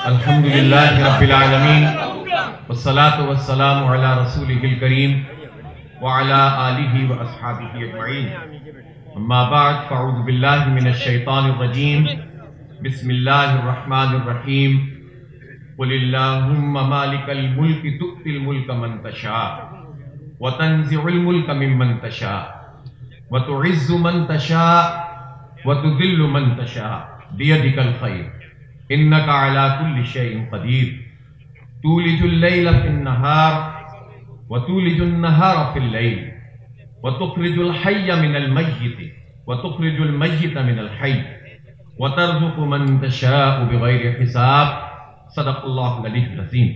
الحمد للہ رب العالمین والصلاة والسلام علی رسولہ الکریم وعلی آلہ واصحابہ اجمعین، اما بعد فاعوذ باللہ من الشیطان الرجیم، بسم اللہ الرحمن الرحیم، قل اللہم مالک الملک تؤتی الملک من تشاء وتنزع الملک ممن تشاء وتعز من تشاء وتذل من تشاء بیدک الخیر انک علی کل شیء قدیر تولج اللیل فی النہار وتولج النہار فی اللیل وتخرج الحی من المیت وتخرج المیت من الحی وترزق من تشاء بغیر حساب، صدق اللہ العلی العظیم۔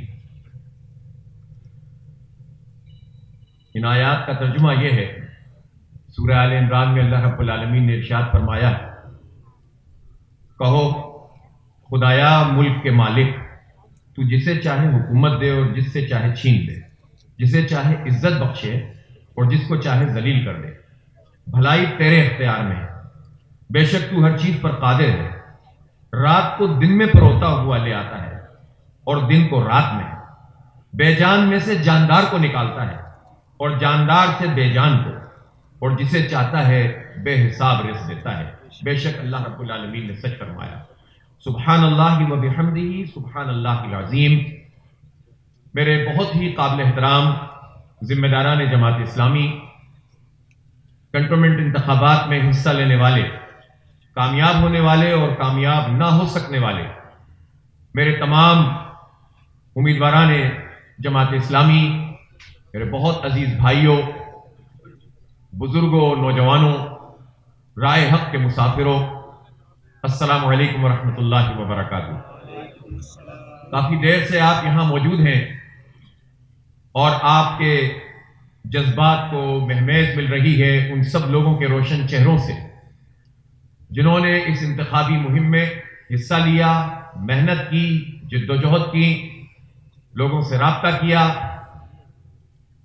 ان آیات کا ترجمہ یہ ہے، سورہ آل عمران میں اللہ رب العالمین نے ارشاد فرمایا، کہو خدایا ملک کے مالک، تو جسے چاہے حکومت دے اور جس سے چاہے چھین دے، جسے چاہے عزت بخشے اور جس کو چاہے ذلیل کر دے، بھلائی تیرے اختیار میں ہے، بے شک تو ہر چیز پر قادر ہے، رات کو دن میں پروتا ہوا لے آتا ہے اور دن کو رات میں، بے جان میں سے جاندار کو نکالتا ہے اور جاندار سے بے جان کو، اور جسے چاہتا ہے بے حساب رزق دیتا ہے، بے شک اللہ رب العالمین نے سچ فرمایا۔ سبحان اللہ و بحمدہ، سبحان اللہ العظیم۔ میرے بہت ہی قابل احترام ذمہ داران جماعت اسلامی، کنٹونمنٹ انتخابات میں حصہ لینے والے، کامیاب ہونے والے اور کامیاب نہ ہو سکنے والے میرے تمام امیدواران جماعت اسلامی، میرے بہت عزیز بھائیوں، بزرگوں، نوجوانوں، رائے حق کے مسافروں، السلام علیکم ورحمۃ اللہ وبرکاتہ۔ کافی دیر سے آپ یہاں موجود ہیں اور آپ کے جذبات کو مہمیز مل رہی ہے ان سب لوگوں کے روشن چہروں سے جنہوں نے اس انتخابی مہم میں حصہ لیا، محنت کی، جد و جہد کی، لوگوں سے رابطہ کیا۔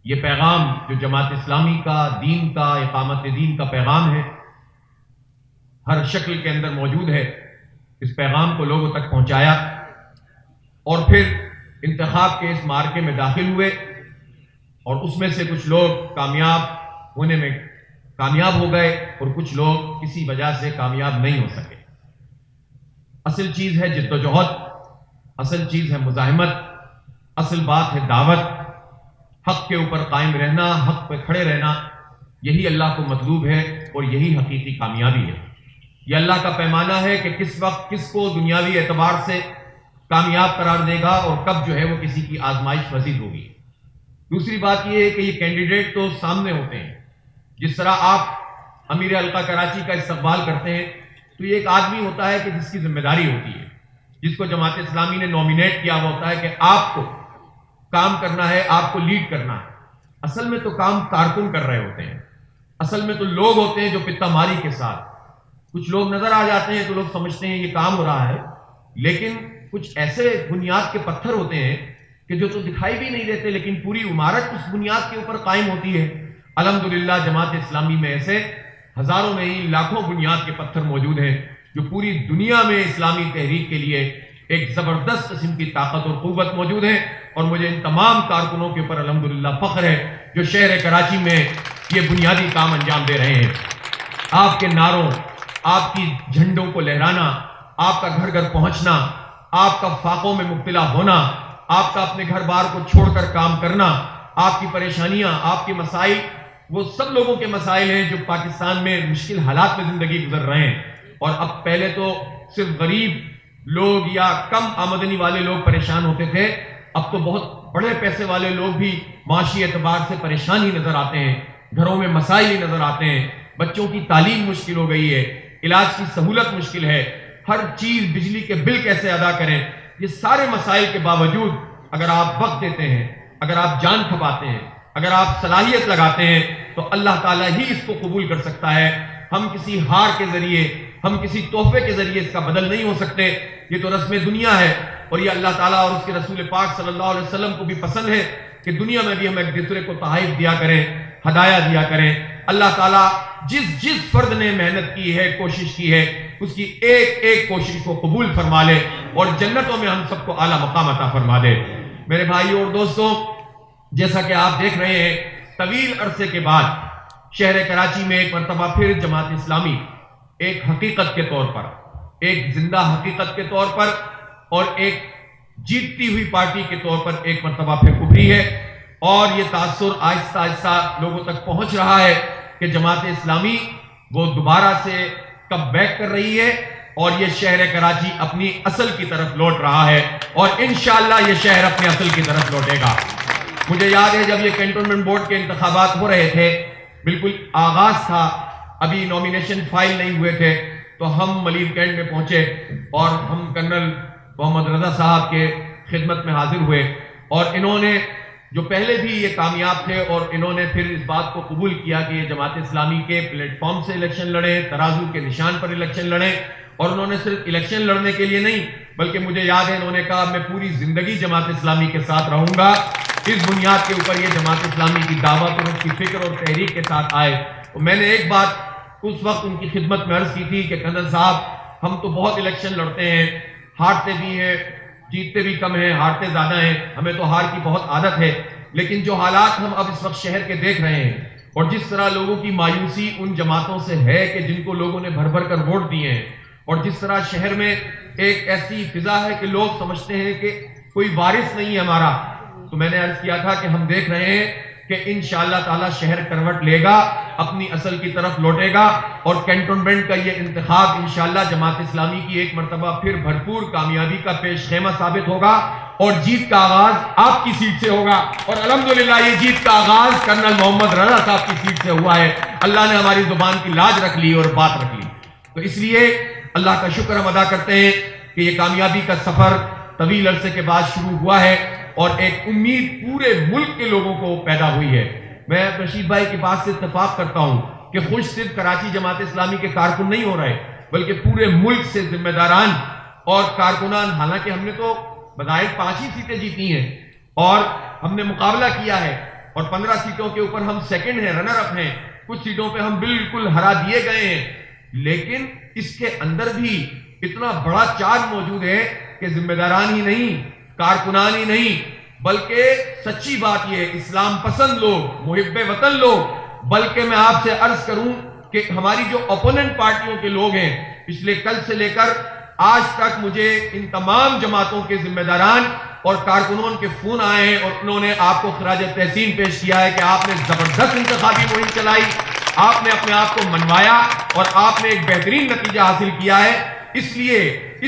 یہ پیغام جو جماعت اسلامی کا، دین کا، اقامت دین کا پیغام ہے، ہر شکل کے اندر موجود ہے، اس پیغام کو لوگوں تک پہنچایا اور پھر انتخاب کے اس معرکے میں داخل ہوئے اور اس میں سے کچھ لوگ کامیاب ہونے میں کامیاب ہو گئے اور کچھ لوگ کسی وجہ سے کامیاب نہیں ہو سکے۔ اصل چیز ہے جد و جہد، اصل چیز ہے مزاحمت، اصل بات ہے دعوت، حق کے اوپر قائم رہنا، حق پہ کھڑے رہنا، یہی اللہ کو مطلوب ہے اور یہی حقیقی کامیابی ہے۔ یہ اللہ کا پیمانہ ہے کہ کس وقت کس کو دنیاوی اعتبار سے کامیاب قرار دے گا اور کب جو ہے وہ کسی کی آزمائش مزید ہوگی۔ دوسری بات یہ ہے کہ یہ کینڈیڈیٹ تو سامنے ہوتے ہیں، جس طرح آپ امیر حلقہ کراچی کا استقبال کرتے ہیں تو یہ ایک آدمی ہوتا ہے کہ جس کی ذمہ داری ہوتی ہے، جس کو جماعت اسلامی نے نومینیٹ کیا ہوا ہوتا ہے کہ آپ کو کام کرنا ہے، آپ کو لیڈ کرنا ہے۔ اصل میں تو کام کارکن کر رہے ہوتے ہیں، اصل میں تو لوگ ہوتے ہیں جو پتہ ماری کے ساتھ، کچھ لوگ نظر آ جاتے ہیں تو لوگ سمجھتے ہیں یہ کام ہو رہا ہے، لیکن کچھ ایسے بنیاد کے پتھر ہوتے ہیں کہ جو تو دکھائی بھی نہیں دیتے لیکن پوری عمارت اس بنیاد کے اوپر قائم ہوتی ہے۔ الحمدللہ جماعت اسلامی میں ایسے ہزاروں نہیں لاکھوں بنیاد کے پتھر موجود ہیں جو پوری دنیا میں اسلامی تحریک کے لیے ایک زبردست قسم کی طاقت اور قوت موجود ہے، اور مجھے ان تمام کارکنوں کے اوپر الحمدللہ فخر ہے جو شہر کراچی میں یہ بنیادی کام انجام دے رہے ہیں۔ آپ کے نعروں، آپ کی جھنڈوں کو لہرانا، آپ کا گھر گھر پہنچنا، آپ کا فاقوں میں مبتلا ہونا، آپ کا اپنے گھر بار کو چھوڑ کر کام کرنا، آپ کی پریشانیاں، آپ کے مسائل، وہ سب لوگوں کے مسائل ہیں جو پاکستان میں مشکل حالات میں زندگی گزر رہے ہیں۔ اور اب پہلے تو صرف غریب لوگ یا کم آمدنی والے لوگ پریشان ہوتے تھے، اب تو بہت بڑے پیسے والے لوگ بھی معاشی اعتبار سے پریشان ہی نظر آتے ہیں، گھروں میں مسائل ہی نظر آتے ہیں، بچوں کی تعلیم مشکل ہو گئی ہے، علاج کی سہولت مشکل ہے، ہر چیز، بجلی کے بل کیسے ادا کریں۔ یہ سارے مسائل کے باوجود اگر آپ وقت دیتے ہیں، اگر آپ جان کھپاتے ہیں، اگر آپ صلاحیت لگاتے ہیں تو اللہ تعالیٰ ہی اس کو قبول کر سکتا ہے۔ ہم کسی ہار کے ذریعے، ہم کسی تحفے کے ذریعے اس کا بدل نہیں ہو سکتے، یہ تو رسم دنیا ہے، اور یہ اللہ تعالیٰ اور اس کے رسول پاک صلی اللہ علیہ وسلم کو بھی پسند ہے کہ دنیا میں بھی ہم ایک دوسرے کو تحائف دیا کریں، ہدایہ دیا کریں۔ اللہ تعالیٰ جس فرد نے محنت کی ہے، کوشش کی ہے، اس کی ایک ایک کوشش کو قبول فرما لے اور جنتوں میں ہم سب کو اعلیٰ مقام عطا فرما دے۔ میرے بھائیوں اور دوستوں، جیسا کہ آپ دیکھ رہے ہیں، طویل عرصے کے بعد شہر کراچی میں ایک مرتبہ پھر جماعت اسلامی ایک حقیقت کے طور پر، ایک زندہ حقیقت کے طور پر اور ایک جیتتی ہوئی پارٹی کے طور پر ایک مرتبہ پھر ابھری ہے، اور یہ تاثر آہستہ آہستہ لوگوں تک پہنچ رہا ہے کہ جماعت اسلامی وہ دوبارہ سے کم بیک کر رہی ہے اور یہ شہر کراچی اپنی اصل کی طرف لوٹ رہا ہے، اور انشاءاللہ یہ شہر اپنے اصل کی طرف لوٹے گا۔ مجھے یاد ہے جب یہ کنٹونمنٹ بورڈ کے انتخابات ہو رہے تھے، بالکل آغاز تھا، ابھی نومینیشن فائل نہیں ہوئے تھے، تو ہم ملیر کینٹ میں پہنچے اور ہم کرنل محمد رضا صاحب کے خدمت میں حاضر ہوئے، اور انہوں نے جو پہلے بھی یہ کامیاب تھے اور انہوں نے پھر اس بات کو قبول کیا کہ یہ جماعت اسلامی کے پلیٹ فارم سے الیکشن لڑیں، ترازو کے نشان پر الیکشن لڑیں، اور انہوں نے صرف الیکشن لڑنے کے لیے نہیں بلکہ مجھے یاد ہے انہوں نے کہا میں پوری زندگی جماعت اسلامی کے ساتھ رہوں گا۔ اس بنیاد کے اوپر یہ جماعت اسلامی کی دعوت اور اس کی فکر اور تحریک کے ساتھ آئے۔ اور میں نے ایک بات اس وقت ان کی خدمت میں عرض کی تھی کہ کرنل صاحب ہم تو بہت الیکشن لڑتے ہیں، ہارتے بھی ہیں، جیتتے بھی کم ہیں، ہارتے زیادہ ہیں، ہمیں تو ہار کی بہت عادت ہے، لیکن جو حالات ہم اب اس وقت شہر کے دیکھ رہے ہیں اور جس طرح لوگوں کی مایوسی ان جماعتوں سے ہے کہ جن کو لوگوں نے بھر بھر کر ووٹ دیے ہیں، اور جس طرح شہر میں ایک ایسی فضا ہے کہ لوگ سمجھتے ہیں کہ کوئی وارث نہیں ہے ہمارا، تو میں نے عرض کیا تھا کہ ہم دیکھ رہے ہیں کہ انشاءاللہ تعالی شہر کروٹ لے گا، اپنی اصل کی طرف لوٹے گا، اور کینٹونمنٹ کا یہ انتخاب انشاءاللہ جماعت اسلامی کی ایک مرتبہ پھر بھرپور کامیابی کا پیش خیمہ ثابت ہوگا، اور جیت کا آغاز آپ کی سیٹ سے ہوگا، اور الحمدللہ یہ جیت کا آغاز کرنل محمد رضا صاحب کی سیٹ سے ہوا ہے۔ اللہ نے ہماری زبان کی لاج رکھ لی اور بات رکھ لی، تو اس لیے اللہ کا شکر ہم ادا کرتے ہیں کہ یہ کامیابی کا سفر طویل عرصے کے بعد شروع ہوا ہے، اور ایک امید پورے ملک کے لوگوں کو پیدا ہوئی ہے۔ میں رشید بھائی کی بات سے اتفاق کرتا ہوں کہ خوش صرف کراچی جماعت اسلامی کے کارکن نہیں ہو رہے بلکہ پورے ملک سے ذمہ داران اور کارکنان، حالانکہ ہم نے تو بظاہر 5 ہی سیٹیں جیتی ہیں اور ہم نے مقابلہ کیا ہے، اور 15 سیٹوں کے اوپر ہم سیکنڈ ہیں، رنر اپ ہیں، کچھ سیٹوں پہ ہم بالکل ہرا دیے گئے ہیں، لیکن اس کے اندر بھی اتنا بڑا چارج موجود ہے کہ ذمہ داران ہی نہیں، کارکنان ہی نہیں، بلکہ سچی بات یہ اسلام پسند لوگ، محب وطن لوگ، بلکہ میں آپ سے عرض کروں کہ ہماری جو اپوننٹ پارٹیوں کے لوگ ہیں، پچھلے کل سے لے کر آج تک مجھے ان تمام جماعتوں کے ذمہ داران اور کارکنوں کے فون آئے ہیں، اور انہوں نے آپ کو خراج تحسین پیش کیا ہے کہ آپ نے زبردست انتخابی مہم چلائی، آپ نے اپنے آپ کو منوایا اور آپ نے ایک بہترین نتیجہ حاصل کیا ہے۔ اس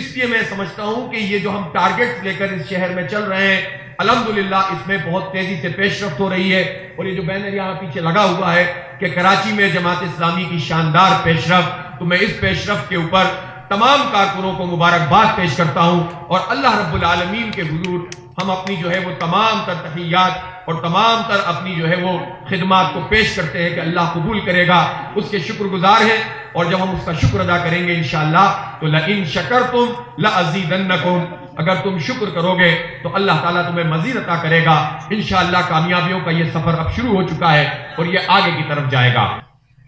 لیے میں سمجھتا ہوں کہ یہ جو ہم ٹارگٹ لے کر اس شہر میں چل رہے ہیں، الحمدللہ اس میں بہت تیزی سے پیش رفت ہو رہی ہے، اور یہ جو بینر یہاں پیچھے لگا ہوا ہے کہ کراچی میں جماعت اسلامی کی شاندار پیش رفت، تو میں اس پیش رفت کے اوپر تمام کارکنوں کو مبارکباد پیش کرتا ہوں، اور اللہ رب العالمین کے حضور ہم اپنی جو ہے وہ تمام تر تحیات اور تمام تر اپنی جو ہے وہ خدمات کو پیش کرتے ہیں کہ اللہ قبول کرے گا، اس کے شکر گزار ہیں، اور جب ہم اس کا شکر ادا کریں گے انشاءاللہ تو لئن شکرتم لازیدنکم، اگر تم شکر کرو گے تو اللہ تعالیٰ تمہیں مزید عطا کرے گا۔ انشاءاللہ کامیابیوں کا یہ سفر اب شروع ہو چکا ہے اور یہ آگے کی طرف جائے گا۔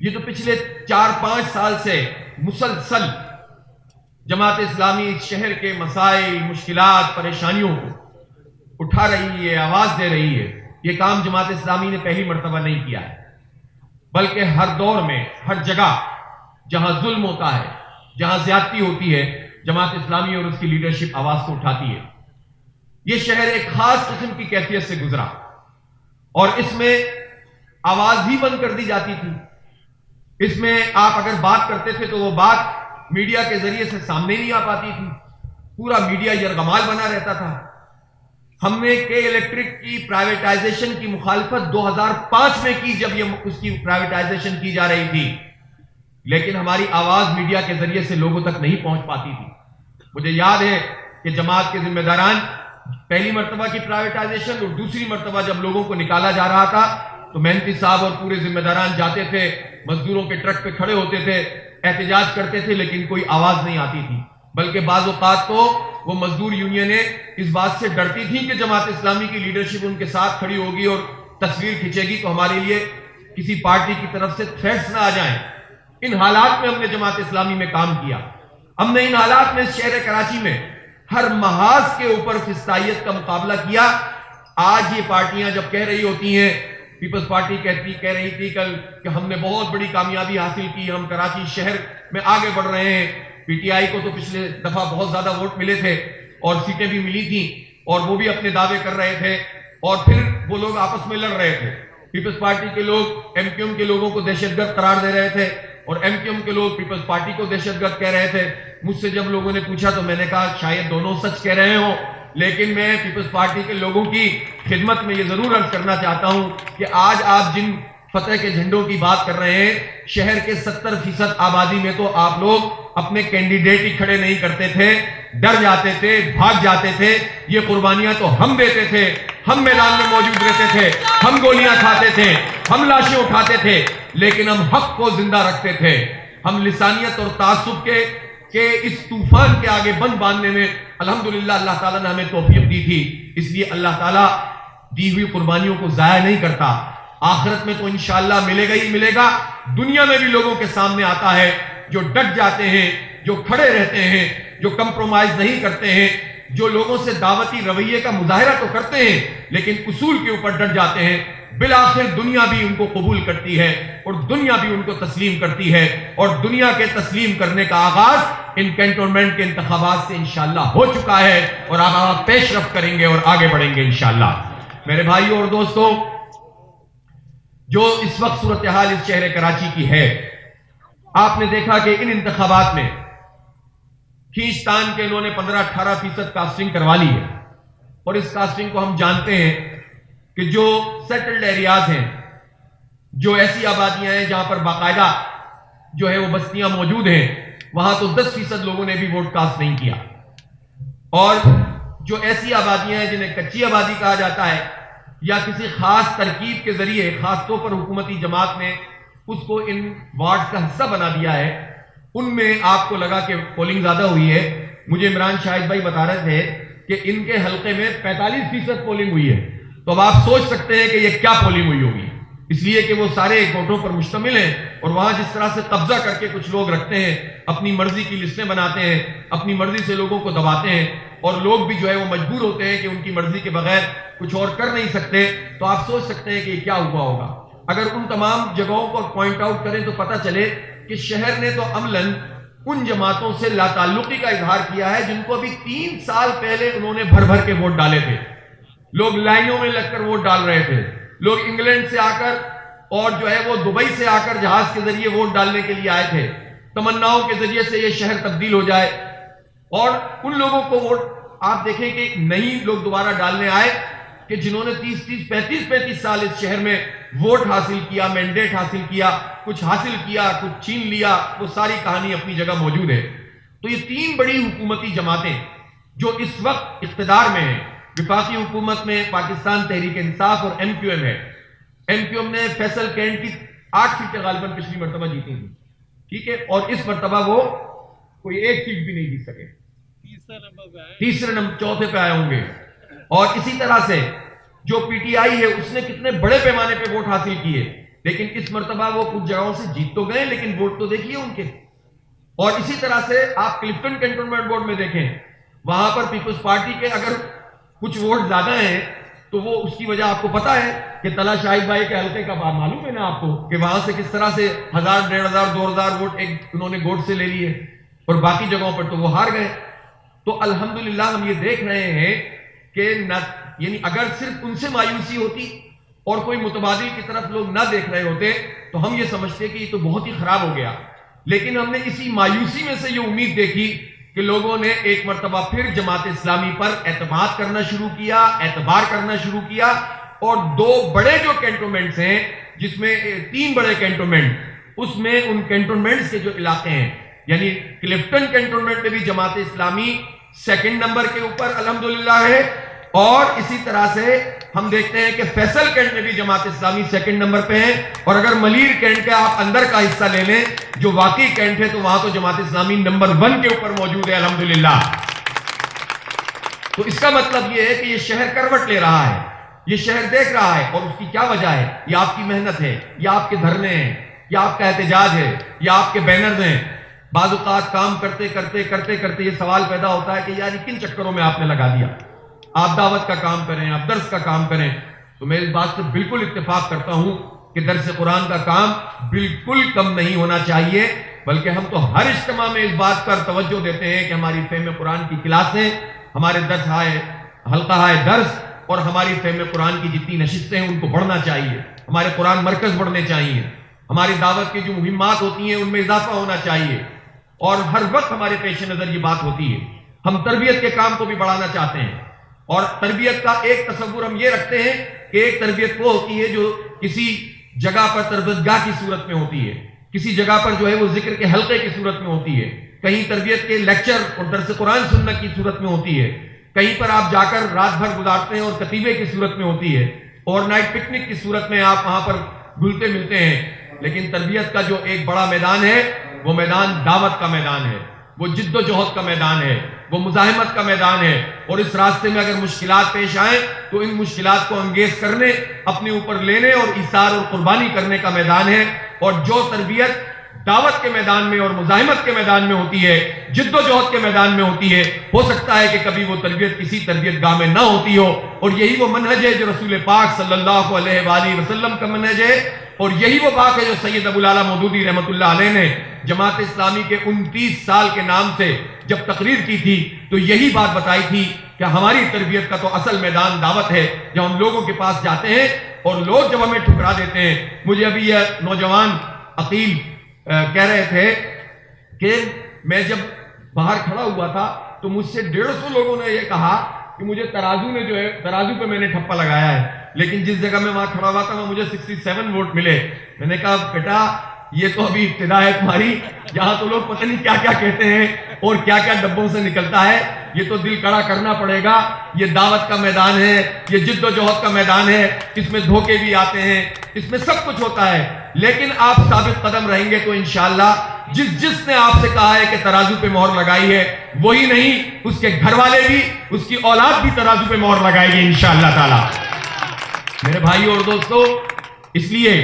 یہ جو پچھلے 4-5 سال سے مسلسل جماعت اسلامی اس شہر کے مسائل، مشکلات، پریشانیوں کو اٹھا رہی ہے، آواز دے رہی ہے، یہ کام جماعت اسلامی نے پہلی مرتبہ نہیں کیا ہے، بلکہ ہر دور میں، ہر جگہ جہاں ظلم ہوتا ہے، جہاں زیادتی ہوتی ہے، جماعت اسلامی اور اس کی لیڈرشپ آواز کو اٹھاتی ہے۔ یہ شہر ایک خاص قسم کی کیفیت سے گزرا اور اس میں آواز بھی بند کر دی جاتی تھی، اس میں آپ اگر بات کرتے تھے تو وہ بات میڈیا کے ذریعے سے سامنے نہیں آ پاتی تھی، پورا میڈیا یرغمال بنا رہتا تھا۔ ہم نے کے الیکٹرک کی پرائیویٹائزیشن کی مخالفت 2005 میں کی جب یہ اس کی پرائیویٹائزیشن کی جا رہی تھی، لیکن ہماری آواز میڈیا کے ذریعے سے لوگوں تک نہیں پہنچ پاتی تھی۔ مجھے یاد ہے کہ جماعت کے ذمہ داران پہلی مرتبہ کی پرائیویٹائزیشن اور دوسری مرتبہ جب لوگوں کو نکالا جا رہا تھا تو مہنتی صاحب اور پورے ذمہ داران جاتے تھے، مزدوروں کے ٹرک پہ کھڑے ہوتے تھے، احتجاج کرتے تھے، لیکن کوئی آواز نہیں آتی تھی، بلکہ بعض اوقات تو وہ مزدور یونینیں اس بات سے ڈرتی تھیں کہ جماعت اسلامی کی لیڈرشپ ان کے ساتھ کھڑی ہوگی اور تصویر کھینچے گی تو ہمارے لیے کسی پارٹی کی طرف سے تھریٹس نہ آ جائیں، ان حالات میں ہم نے جماعت اسلامی میں کام کیا. ہم نے ان حالات میں شہر کراچی میں ہر محاذ کے اوپر فسطائیت کا مقابلہ کیا. آج یہ پارٹیاں جب کہہ رہی ہوتی ہیں، پیپلز پارٹی کہہ رہی تھی کل کہ ہم نے بہت بڑی کامیابی حاصل کی، ہم کراچی شہر میں آگے بڑھ رہے ہیں. پی ٹی آئی کو تو پچھلے دفعہ بہت زیادہ ووٹ ملے تھے اور سیٹیں بھی ملی تھیں اور وہ بھی اپنے دعوے کر رہے تھے، اور پھر وہ لوگ آپس میں لڑ رہے تھے. پیپلز پارٹی کے لوگ ایم کیو ایم کے لوگوں کو دہشت گرد قرار دے رہے تھے اور ایم کیو ایم کے لوگ پیپلز پارٹی کو دہشت گرد کہہ رہے تھے. مجھ سے جب لوگوں نے پوچھا تو میں نے کہا شاید دونوں سچ کہہ رہے ہوں، لیکن میں پیپلز پارٹی کے لوگوں کی خدمت میں یہ ضرور عرض کرنا چاہتا ہوں کہ آج آپ جن فتح کے جھنڈوں کی بات کر رہے ہیں، شہر کے 70% آبادی میں تو آپ لوگ اپنے کینڈیڈیٹ ہی کھڑے نہیں کرتے تھے، ڈر جاتے تھے، بھاگ جاتے تھے. یہ قربانیاں تو ہم دیتے تھے، ہم میدان میں موجود رہتے تھے، ہم گولیاں کھاتے تھے، ہم لاشیں اٹھاتے تھے، لیکن ہم حق کو زندہ رکھتے تھے. ہم لسانیت اور تعصب کے اس طوفان کے آگے بند باندھنے میں الحمدللہ اللہ تعالیٰ نے ہمیں توفیق دی تھی. اس لیے اللہ تعالیٰ دی ہوئی قربانیوں کو ضائع نہیں کرتا. آخرت میں تو انشاءاللہ ملے گا ہی ملے گا. دنیا میں بھی لوگوں کے سامنے آتا ہے جو ڈٹ جاتے ہیں، جو کھڑے رہتے ہیں، جو کمپرومائز نہیں کرتے ہیں، جو لوگوں سے دعوتی رویے کا مظاہرہ تو کرتے ہیں لیکن اصول کے اوپر ڈٹ جاتے ہیں. بالآخر دنیا بھی ان کو قبول کرتی ہے اور دنیا بھی ان کو تسلیم کرتی ہے، اور دنیا کے تسلیم کرنے کا آغاز ان کینٹونمنٹ کے انتخابات سے انشاءاللہ ہو چکا ہے، اور آپ پیش رفت کریں گے اور آگے بڑھیں گے انشاءاللہ. میرے بھائیوں اور دوستوں، جو اس وقت صورتحال اس شہر کراچی کی ہے، آپ نے دیکھا کہ ان انتخابات میں کھینچتان کے انہوں نے 15-18% کاسٹنگ کروا لی ہے، اور اس کاسٹنگ کو ہم جانتے ہیں کہ جو سیٹلڈ ایریاز ہیں، جو ایسی آبادیاں ہیں جہاں پر باقاعدہ جو ہے وہ بستیاں موجود ہیں، وہاں تو 10% لوگوں نے بھی ووٹ کاسٹ نہیں کیا. اور جو ایسی آبادیاں ہیں جنہیں کچی آبادی کہا جاتا ہے یا کسی خاص ترکیب کے ذریعے خاص طور پر حکومتی جماعت نے اس کو ان وارڈ کا حصہ بنا دیا ہے، ان میں آپ کو لگا کہ پولنگ زیادہ ہوئی ہے. مجھے عمران شاہد بھائی بتا رہے تھے کہ ان کے حلقے میں 45% پولنگ ہوئی ہے. تو اب آپ سوچ سکتے ہیں کہ یہ کیا پولنگ ہوئی ہوگی، اس لیے کہ وہ سارے ووٹوں پر مشتمل ہیں، اور وہاں جس طرح سے قبضہ کر کے کچھ لوگ رکھتے ہیں، اپنی مرضی کی لسٹیں بناتے ہیں، اپنی مرضی سے لوگوں کو دباتے ہیں، اور لوگ بھی جو ہے وہ مجبور ہوتے ہیں کہ ان کی مرضی کے بغیر کچھ اور کر نہیں سکتے. تو آپ سوچ سکتے ہیں کہ یہ کیا ہوا ہوگا. اگر ان تمام جگہوں کو پوائنٹ آؤٹ کریں تو پتہ چلے کہ شہر نے تو عملاً ان جماعتوں سے لا تعلقی کا اظہار کیا ہے جن کو ابھی 3 سال پہلے انہوں نے بھر بھر کے ووٹ ڈالے تھے. لوگ لائنوں میں لگ کر ووٹ ڈال رہے تھے، لوگ انگلینڈ سے آ کر اور جو ہے وہ دبئی سے آ کر جہاز کے ذریعے ووٹ ڈالنے کے لیے آئے تھے، تمناؤں کے ذریعے سے یہ شہر تبدیل ہو جائے. اور ان لوگوں کو ووٹ آپ دیکھیں کہ نہیں لوگ دوبارہ ڈالنے آئے کہ جنہوں نے 30-30 35-35 سال اس شہر میں ووٹ حاصل کیا، مینڈیٹ حاصل کیا، کچھ حاصل کیا، کچھ چھین لیا، وہ ساری کہانی اپنی جگہ موجود ہے. تو یہ 3 بڑی حکومتی جماعتیں جو اس وقت اقتدار میں ہیں، وفاقی حکومت میں پاکستان تحریک انصاف اور ایم کیو ایم ہے. ایم کیو ایم نے فیصل کینٹ کی 8 سیٹیں غالباً پچھلی مرتبہ جیتی تھیں، ٹھیک ہے، اور اس مرتبہ وہ کوئی 1 سیٹ بھی نہیں جیت سکے، تیسرے نمبر چوتھے پہ آئے ہوں گے. اور اسی طرح سے جو پی ٹی آئی ہے اس نے کتنے بڑے پیمانے پہ ووٹ حاصل کیے، لیکن اس مرتبہ وہ کچھ جگہوں سے جیت تو گئے لیکن ووٹ تو دیکھیے ان کے. اور اسی طرح سے آپ کلفٹن کینٹونمنٹ بورڈ میں دیکھیں، وہاں پر پیپلز پارٹی کے اگر کچھ ووٹ زیادہ ہیں تو وہ اس کی وجہ آپ کو پتا ہے کہ طلحہ شاہد بھائی کے حلقے کا بات معلوم ہے نا آپ کو کہ وہاں سے کس طرح سے 1000 1500 2000 ووٹ ایک انہوں نے گوٹ سے لے لیے، اور باقی جگہوں پر تو وہ ہار گئے. تو الحمدللہ ہم یہ دیکھ رہے ہیں کہ یعنی اگر صرف ان سے مایوسی ہوتی اور کوئی متبادل کی طرف لوگ نہ دیکھ رہے ہوتے تو ہم یہ سمجھتے کہ یہ تو بہت ہی خراب ہو گیا. لیکن ہم نے اسی مایوسی میں سے یہ امید دیکھی کہ لوگوں نے ایک مرتبہ پھر جماعت اسلامی پر اعتماد کرنا شروع کیا، اعتبار کرنا شروع کیا. اور 2 بڑے جو کینٹونمنٹس ہیں، جس میں 3 بڑے کینٹونمنٹ، اس میں ان کینٹونمنٹس کے جو علاقے ہیں، یعنی کلفٹن کینٹونمنٹ میں بھی جماعت اسلامی 2nd نمبر کے اوپر الحمدللہ ہے، اور اسی طرح سے ہم دیکھتے ہیں کہ فیصل کینٹ میں بھی جماعت اسلامی 2nd نمبر پہ ہے. اور اگر ملیر کینٹ کا آپ اندر کا حصہ لے لیں جو واقعی کینٹ ہے تو وہاں تو جماعت اسلامی نمبر 1 کے اوپر موجود ہے الحمدللہ. تو اس کا مطلب یہ ہے کہ یہ شہر کروٹ لے رہا ہے، یہ شہر دیکھ رہا ہے، اور اس کی کیا وجہ ہے؟ یہ آپ کی محنت ہے، یہ آپ کے دھرنے ہیں، یا آپ کا احتجاج ہے یا آپ کے بینرز ہیں. بعض اوقات کام کرتے کرتے یہ سوال پیدا ہوتا ہے کہ یار کن چکروں میں آپ نے لگا دیا. آپ دعوت کا کام کریں, آپ درس کا کام کریں. تو میں اس بات سے بالکل اتفاق کرتا ہوں کہ درس قرآن کا کام بالکل کم نہیں ہونا چاہیے, بلکہ ہم تو ہر اجتماع میں اس بات پر توجہ دیتے ہیں کہ ہماری فہم قرآن کی کلاسیں, ہمارے درس حلقہ درس اور ہماری فہم قرآن کی جتنی نشستیں ہیں ان کو بڑھنا چاہیے, ہمارے قرآن مرکز بڑھنے چاہیے, ہماری دعوت کی جو مہمات ہوتی ہیں ان میں اضافہ ہونا چاہیے. اور ہر وقت ہمارے پیش نظر یہ بات ہوتی ہے, ہم تربیت کے کام کو بھی بڑھانا چاہتے ہیں. اور تربیت کا ایک تصور ہم یہ رکھتے ہیں کہ ایک تربیت وہ ہوتی ہے جو کسی جگہ پر تربیت گاہ کی صورت میں ہوتی ہے, کسی جگہ پر جو ہے وہ ذکر کے حلقے کی صورت میں ہوتی ہے, کہیں تربیت کے لیکچر اور درس قرآن سننے کی صورت میں ہوتی ہے, کہیں پر آپ جا کر رات بھر گزارتے ہیں اور کتیبے کی صورت میں ہوتی ہے, اوور نائٹ پکنک کی صورت میں آپ وہاں پر گھلتے ملتے ہیں. لیکن تربیت کا جو ایک بڑا میدان ہے وہ میدان دعوت کا میدان ہے, وہ جد و جہد کا میدان ہے, وہ مزاحمت کا میدان ہے. اور اس راستے میں اگر مشکلات پیش آئیں تو ان مشکلات کو انگیز کرنے, اپنے اوپر لینے اور ایثار اور قربانی کرنے کا میدان ہے. اور جو تربیت دعوت کے میدان میں اور مزاحمت کے میدان میں ہوتی ہے, جد و جہد کے میدان میں ہوتی ہے, ہو سکتا ہے کہ کبھی وہ تربیت کسی تربیت گاہ میں نہ ہوتی ہو. اور یہی وہ منہج ہے جو رسول پاک صلی اللہ علیہ وآلہ وسلم کا منہج ہے, اور یہی وہ بات ہے جو سید ابو الاعلیٰ مودودی رحمۃ اللہ علیہ نے جماعت اسلامی کے 29 سال کے نام سے جب تقریر کی تھی تو یہی بات بتائی تھی کہ ہماری تربیت کا تو اصل میدان دعوت ہے. جب ہم لوگوں کے پاس جاتے ہیں اور لوگ جب ہمیں ٹھکرا دیتے ہیں, مجھے ابھی یہ نوجوان عقیل کہہ رہے تھے کہ میں جب باہر کھڑا ہوا تھا تو مجھ سے 150 لوگوں نے یہ کہا کہ مجھے ترازو پہ میں نے ٹھپا لگایا ہے, لیکن جس جگہ میں وہاں کھڑا ہوا تھا وہاں مجھے 67 ووٹ ملے. میں نے کہا بیٹا یہ تو ابھی ابتدا ہے تمہاری, یہاں تو لوگ پتہ نہیں کیا کیا کہتے ہیں اور کیا کیا ڈبوں سے نکلتا ہے. یہ تو دل کڑا کرنا پڑے گا. یہ دعوت کا میدان ہے, یہ جد و جہد کا میدان ہے, اس میں دھوکے بھی آتے ہیں, اس میں سب کچھ ہوتا ہے. لیکن آپ ثابت قدم رہیں گے تو انشاءاللہ جس نے آپ سے کہا ہے کہ ترازو پہ مہر لگائی ہے, وہی نہیں اس کے گھر والے بھی, اس کی اولاد بھی ترازو پہ مہر لگائے گی انشاءاللہ تعالی. میرے بھائیو اور دوستو, اس لیے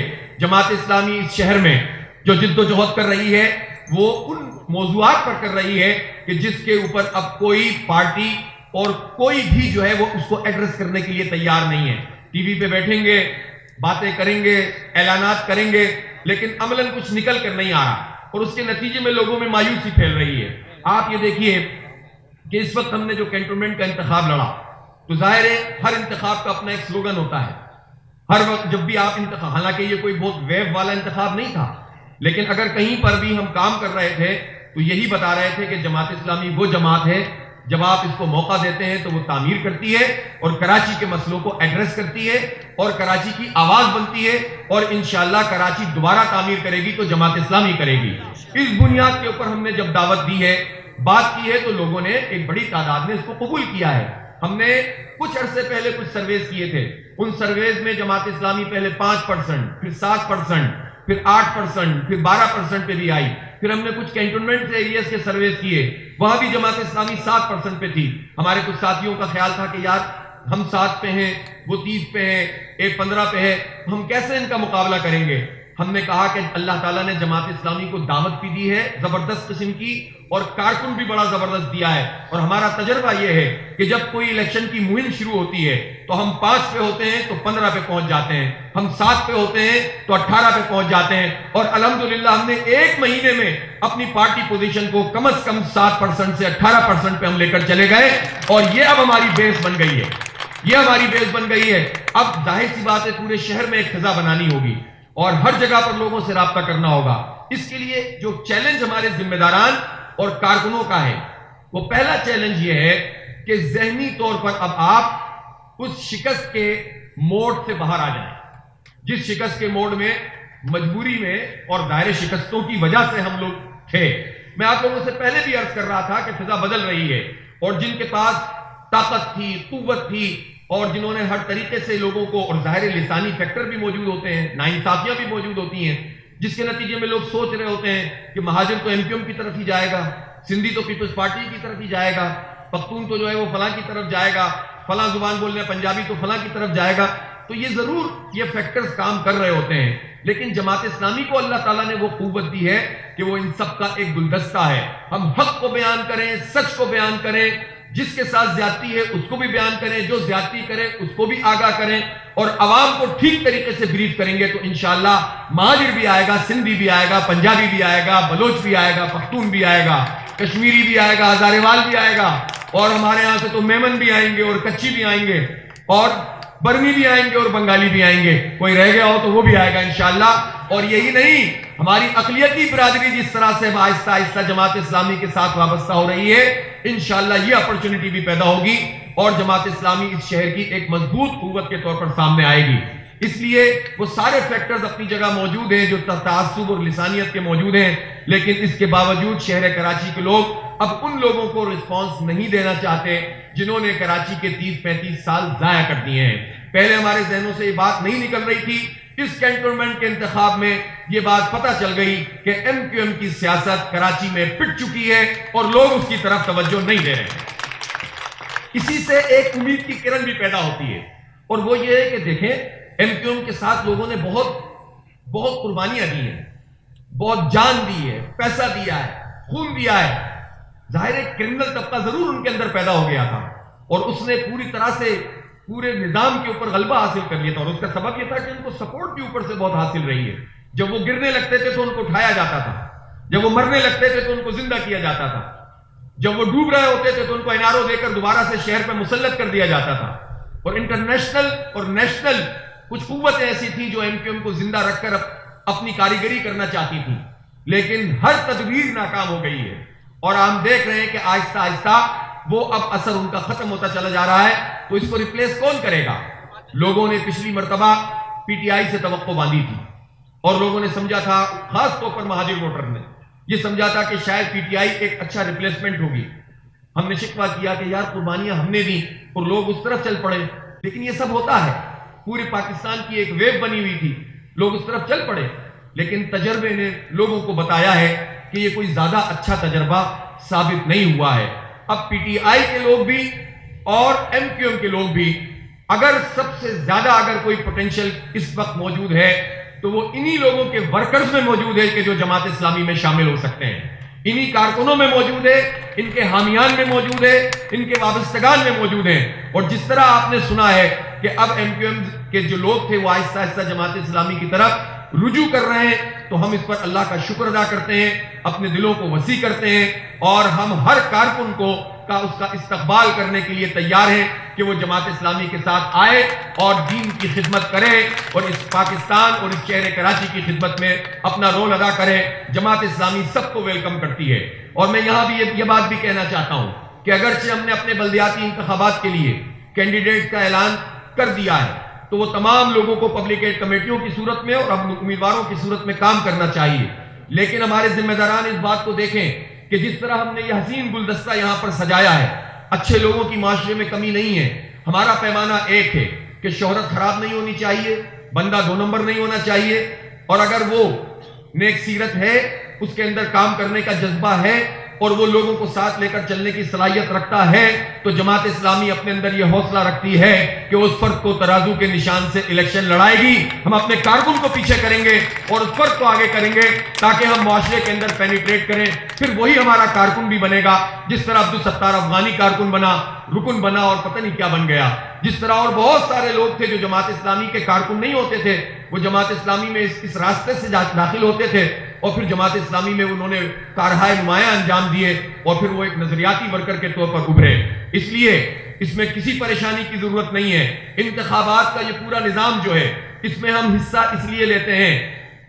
جماعت اسلامی اس شہر میں جو جد و جہد کر رہی ہے وہ ان موضوعات پر کر رہی ہے کہ جس کے اوپر اب کوئی پارٹی اور کوئی بھی جو ہے وہ اس کو ایڈریس کرنے کے لیے تیار نہیں ہے. ٹی وی پہ بیٹھیں گے, باتیں کریں گے, اعلانات کریں گے, لیکن عملاً کچھ نکل کر نہیں آ رہا, اور اس کے نتیجے میں لوگوں میں مایوسی پھیل رہی ہے. آپ یہ دیکھیے کہ اس وقت ہم نے جو کینٹونمنٹ کا انتخاب لڑا, تو ظاہر ہے ہر انتخاب کا اپنا ایک سلوگن ہوتا ہے. ہر وقت جب بھی آپ انتخاب, حالانکہ یہ کوئی بہت ویو والا انتخاب نہیں تھا, لیکن اگر کہیں پر بھی ہم کام کر رہے تھے تو یہی بتا رہے تھے کہ جماعت اسلامی وہ جماعت ہے جب آپ اس کو موقع دیتے ہیں تو وہ تعمیر کرتی ہے اور کراچی کے مسئلوں کو ایڈریس کرتی ہے اور کراچی کی آواز بنتی ہے, اور انشاءاللہ کراچی دوبارہ تعمیر کرے گی تو جماعت اسلامی کرے گی. اس بنیاد کے اوپر ہم نے جب دعوت دی ہے, بات کی ہے, تو لوگوں نے ایک بڑی تعداد نے اس کو قبول کیا ہے. ہم نے کچھ عرصے پہلے کچھ سرویز کیے تھے, ان سرویز میں جماعت اسلامی پہلے 5%, پھر 7%, پھر 8%, پھر 12% پہ بھی آئی. پھر ہم نے کچھ کینٹونمنٹ سے ایریاز کے سرویز کیے, وہاں بھی جماعت اسلامی 7% پہ تھی. ہمارے کچھ ساتھیوں کا خیال تھا کہ یار ہم 7 پہ ہیں, وہ 30 پہ ہیں, ایک 15 پہ ہے, ہم کیسے ان کا مقابلہ کریں گے. ہم نے کہا کہ اللہ تعالیٰ نے جماعت اسلامی کو دعوت بھی دی ہے زبردست قسم کی, اور کارکن بھی بڑا زبردست دیا ہے. اور ہمارا تجربہ یہ ہے کہ جب کوئی الیکشن کی مہم شروع ہوتی ہے تو ہم 5 پہ ہوتے ہیں تو 15 پہ پہنچ جاتے ہیں, ہم 7 پہ ہوتے ہیں تو 18 پہ پہنچ جاتے ہیں, اور الحمدللہ ہم نے ایک مہینے میں اپنی پارٹی پوزیشن کو کم از کم 7% سے 18% پہ ہم لے کر چلے گئے, اور یہ اب ہماری بیس بن گئی ہے. یہ ہماری بیس بن گئی ہے. اب ظاہر سی بات ہے پورے شہر میں ایک فضا بنانی ہوگی اور ہر جگہ پر لوگوں سے رابطہ کرنا ہوگا. اس کے لیے جو چیلنج ہمارے ذمہ داران اور کارکنوں کا ہے, وہ پہلا چیلنج یہ ہے کہ ذہنی طور پر اب آپ اس شکست کے موڈ سے باہر آ جائیں, جس شکست کے موڈ میں مجبوری میں اور دائرے شکستوں کی وجہ سے ہم لوگ تھے. میں آپ لوگوں سے پہلے بھی عرض کر رہا تھا کہ فضا بدل رہی ہے, اور جن کے پاس طاقت تھی, قوت تھی, اور جنہوں نے ہر طریقے سے لوگوں کو, اور ظاہر لسانی فیکٹر بھی موجود ہوتے ہیں, ناانصافیاں بھی موجود ہوتی ہیں, جس کے نتیجے میں لوگ سوچ رہے ہوتے ہیں کہ مہاجر تو MQM کی طرف ہی جائے گا, سندھی تو پیپلز پارٹی کی طرف ہی جائے گا, پختون تو جو ہے وہ فلاں کی طرف جائے گا, فلاں زبان بولنے پنجابی تو فلاں کی طرف جائے گا. تو یہ ضرور یہ فیکٹرز کام کر رہے ہوتے ہیں، لیکن جماعت اسلامی کو اللہ تعالیٰ نے وہ قوت دی ہے کہ وہ ان سب کا ایک گلدستہ ہے۔ ہم حق کو بیان کریں، سچ کو بیان کریں، جس کے ساتھ زیادتی ہے اس کو بھی بیان کریں، جو زیادتی کرے اس کو بھی آگاہ کریں، اور عوام کو ٹھیک طریقے سے بریف کریں گے تو انشاءاللہ مہاجر بھی آئے گا، سندھی بھی آئے گا، پنجابی بھی آئے گا، بلوچ بھی آئے گا، پختون بھی آئے گا، کشمیری بھی آئے گا، ہزارے وال بھی آئے گا، اور ہمارے ہاں سے تو میمن بھی آئیں گے، اور کچی بھی آئیں گے، اور برمی بھی آئیں گے، اور بنگالی بھی آئیں گے، کوئی رہ گیا ہو تو وہ بھی آئے گا انشاءاللہ۔ اور یہی نہیں، ہماری اقلیتی برادری جس طرح سے آہستہ آہستہ جماعت اسلامی کے ساتھ وابستہ ہو رہی ہے، انشاءاللہ یہ اپرچونٹی بھی پیدا ہوگی اور جماعت اسلامی اس شہر کی ایک مضبوط قوت کے طور پر سامنے آئے گی۔ اس لیے وہ سارے فیکٹرز اپنی جگہ موجود ہیں جو تعصب اور لسانیت کے موجود ہیں، لیکن اس کے باوجود شہر کراچی کے لوگ اب ان لوگوں کو رسپانس نہیں دینا چاہتے جنہوں نے کراچی کے 30-35 سال ضائع کر دیے ہیں۔ پہلے ہمارے ذہنوں سے یہ بات نہیں نکل رہی تھی، اس کینٹونمنٹ کے انتخاب میں یہ بات پتہ چل گئی کہ ایم کیو ایم کی سیاست کراچی میں پٹ چکی ہے اور لوگ اس کی طرف توجہ نہیں دے رہے ہیں۔ اسی سے ایک امید کی کرن بھی پیدا ہوتی ہے، اور وہ یہ ہے کہ دیکھیں ایم کیو ایم کے ساتھ لوگوں نے بہت قربانیاں دی ہیں، بہت جان دی ہے، پیسہ دیا ہے، خون دیا ہے۔ ظاہر ہے کرمنل طبقہ ضرور ان کے اندر پیدا ہو گیا تھا، اور اس نے پوری طرح سے پورے نظام کے اوپر غلبہ حاصل کر لیا تھا، اور اس کا سبب یہ تھا کہ ان کو سپورٹ بھی اوپر سے بہت حاصل رہی ہے۔ جب وہ گرنے لگتے تھے تو ان کو اٹھایا جاتا تھا، جب وہ مرنے لگتے تھے تو ان کو زندہ کیا جاتا تھا، جب وہ ڈوب رہے ہوتے تھے تو ان کو انارو دے کر دوبارہ سے شہر پہ مسلط کر دیا جاتا تھا۔ اور انٹرنیشنل اور نیشنل کچھ قوتیں ایسی تھیں جو ایم کیو ایم کو زندہ رکھ کر اپنی کاریگری کرنا چاہتی تھیں، لیکن ہر تدبیر ناکام ہو گئی ہے، اور ہم دیکھ رہے ہیں کہ آہستہ آہستہ وہ اب اثر ان کا ختم ہوتا چلا جا رہا ہے۔ تو اس کو ریپلیس کون کرے گا؟ لوگوں نے پچھلی مرتبہ پی ٹی آئی سے توقع باندھی تھی، اور لوگوں نے سمجھا تھا، خاص طور پر مہاجر ووٹر نے یہ سمجھا تھا کہ شاید پی ٹی آئی ایک اچھا ریپلیسمنٹ ہوگی۔ ہم نے شکوہ کیا کہ یار قربانیاں ہم نے دی اور لوگ اس طرف چل پڑے، لیکن یہ سب ہوتا ہے، پورے پاکستان کی ایک ویو بنی ہوئی تھی، لوگ اس طرف چل پڑے، لیکن تجربے نے لوگوں کو بتایا ہے کہ یہ کوئی زیادہ اچھا تجربہ ثابت نہیں ہوا ہے۔ اب پی ٹی آئی کے لوگ بھی اور ایم کیو ایم کے لوگ بھی، اگر سب سے زیادہ اگر کوئی پوٹینشل اس وقت موجود ہے تو وہ انہی لوگوں کے ورکرز میں موجود ہے کہ جو جماعت اسلامی میں شامل ہو سکتے ہیں، انہی کارکنوں میں موجود ہے، ان کے حامیان میں موجود ہے، ان کے وابستگان میں موجود ہیں۔ اور جس طرح آپ نے سنا ہے کہ اب ایم کیو ایم کے جو لوگ تھے وہ آہستہ آہستہ جماعت اسلامی کی طرف رجوع کر رہے ہیں، تو ہم اس پر اللہ کا شکر ادا کرتے ہیں، اپنے دلوں کو وسیع کرتے ہیں، اور ہم ہر کارکن کو اس کا استقبال کرنے کے لیے تیار ہیں کہ وہ جماعت اسلامی کے ساتھ آئے اور دین کی خدمت کرے، اور اس پاکستان اور اس شہر کراچی کی خدمت میں اپنا رول ادا کرے۔ جماعت اسلامی سب کو ویلکم کرتی ہے، اور میں یہاں بھی یہ بات بھی کہنا چاہتا ہوں کہ اگرچہ ہم نے اپنے بلدیاتی انتخابات کے لیے کینڈیڈیٹ کا اعلان کر دیا ہے، تو وہ تمام لوگوں کو پبلک ایڈ کمیٹیوں کی صورت میں اور امیدواروں کی صورت میں کام کرنا چاہیے، لیکن ہمارے ذمہ داران اس بات کو دیکھیں کہ جس طرح ہم نے یہ حسین گلدستہ یہاں پر سجایا ہے، اچھے لوگوں کی معاشرے میں کمی نہیں ہے۔ ہمارا پیمانہ ایک ہے کہ شہرت خراب نہیں ہونی چاہیے، بندہ 2 نمبر نہیں ہونا چاہیے، اور اگر وہ نیک سیرت ہے، اس کے اندر کام کرنے کا جذبہ ہے، اور وہ لوگوں کو ساتھ لے کر چلنے کی صلاحیت رکھتا ہے، تو جماعت اسلامی اپنے اندر یہ حوصلہ رکھتی ہے کہ اس فرد کو ترازو کے نشان سے الیکشن لڑائے گی۔ ہم اپنے کارکن کو پیچھے کریں گے اور اس فرد کو آگے کریں گے تاکہ ہم معاشرے کے اندر پینیٹریٹ کریں، پھر وہی ہمارا کارکن بھی بنے گا، جس طرح عبدالستار افغانی کارکن بنا، رکن بنا، اور پتہ نہیں کیا بن گیا، جس طرح اور بہت سارے لوگ تھے جو جماعت اسلامی کے کارکن نہیں ہوتے تھے، وہ جماعت اسلامی میں اس راستے سے داخل ہوتے تھے، اور پھر جماعت اسلامی میں انہوں نے کارہائے نمایاں انجام دیے، اور پھر وہ ایک نظریاتی ورکر کے طور پر ابھرے۔ اس لیے اس میں کسی پریشانی کی ضرورت نہیں ہے۔ انتخابات کا یہ پورا نظام جو ہے، اس میں ہم حصہ اس لیے لیتے ہیں،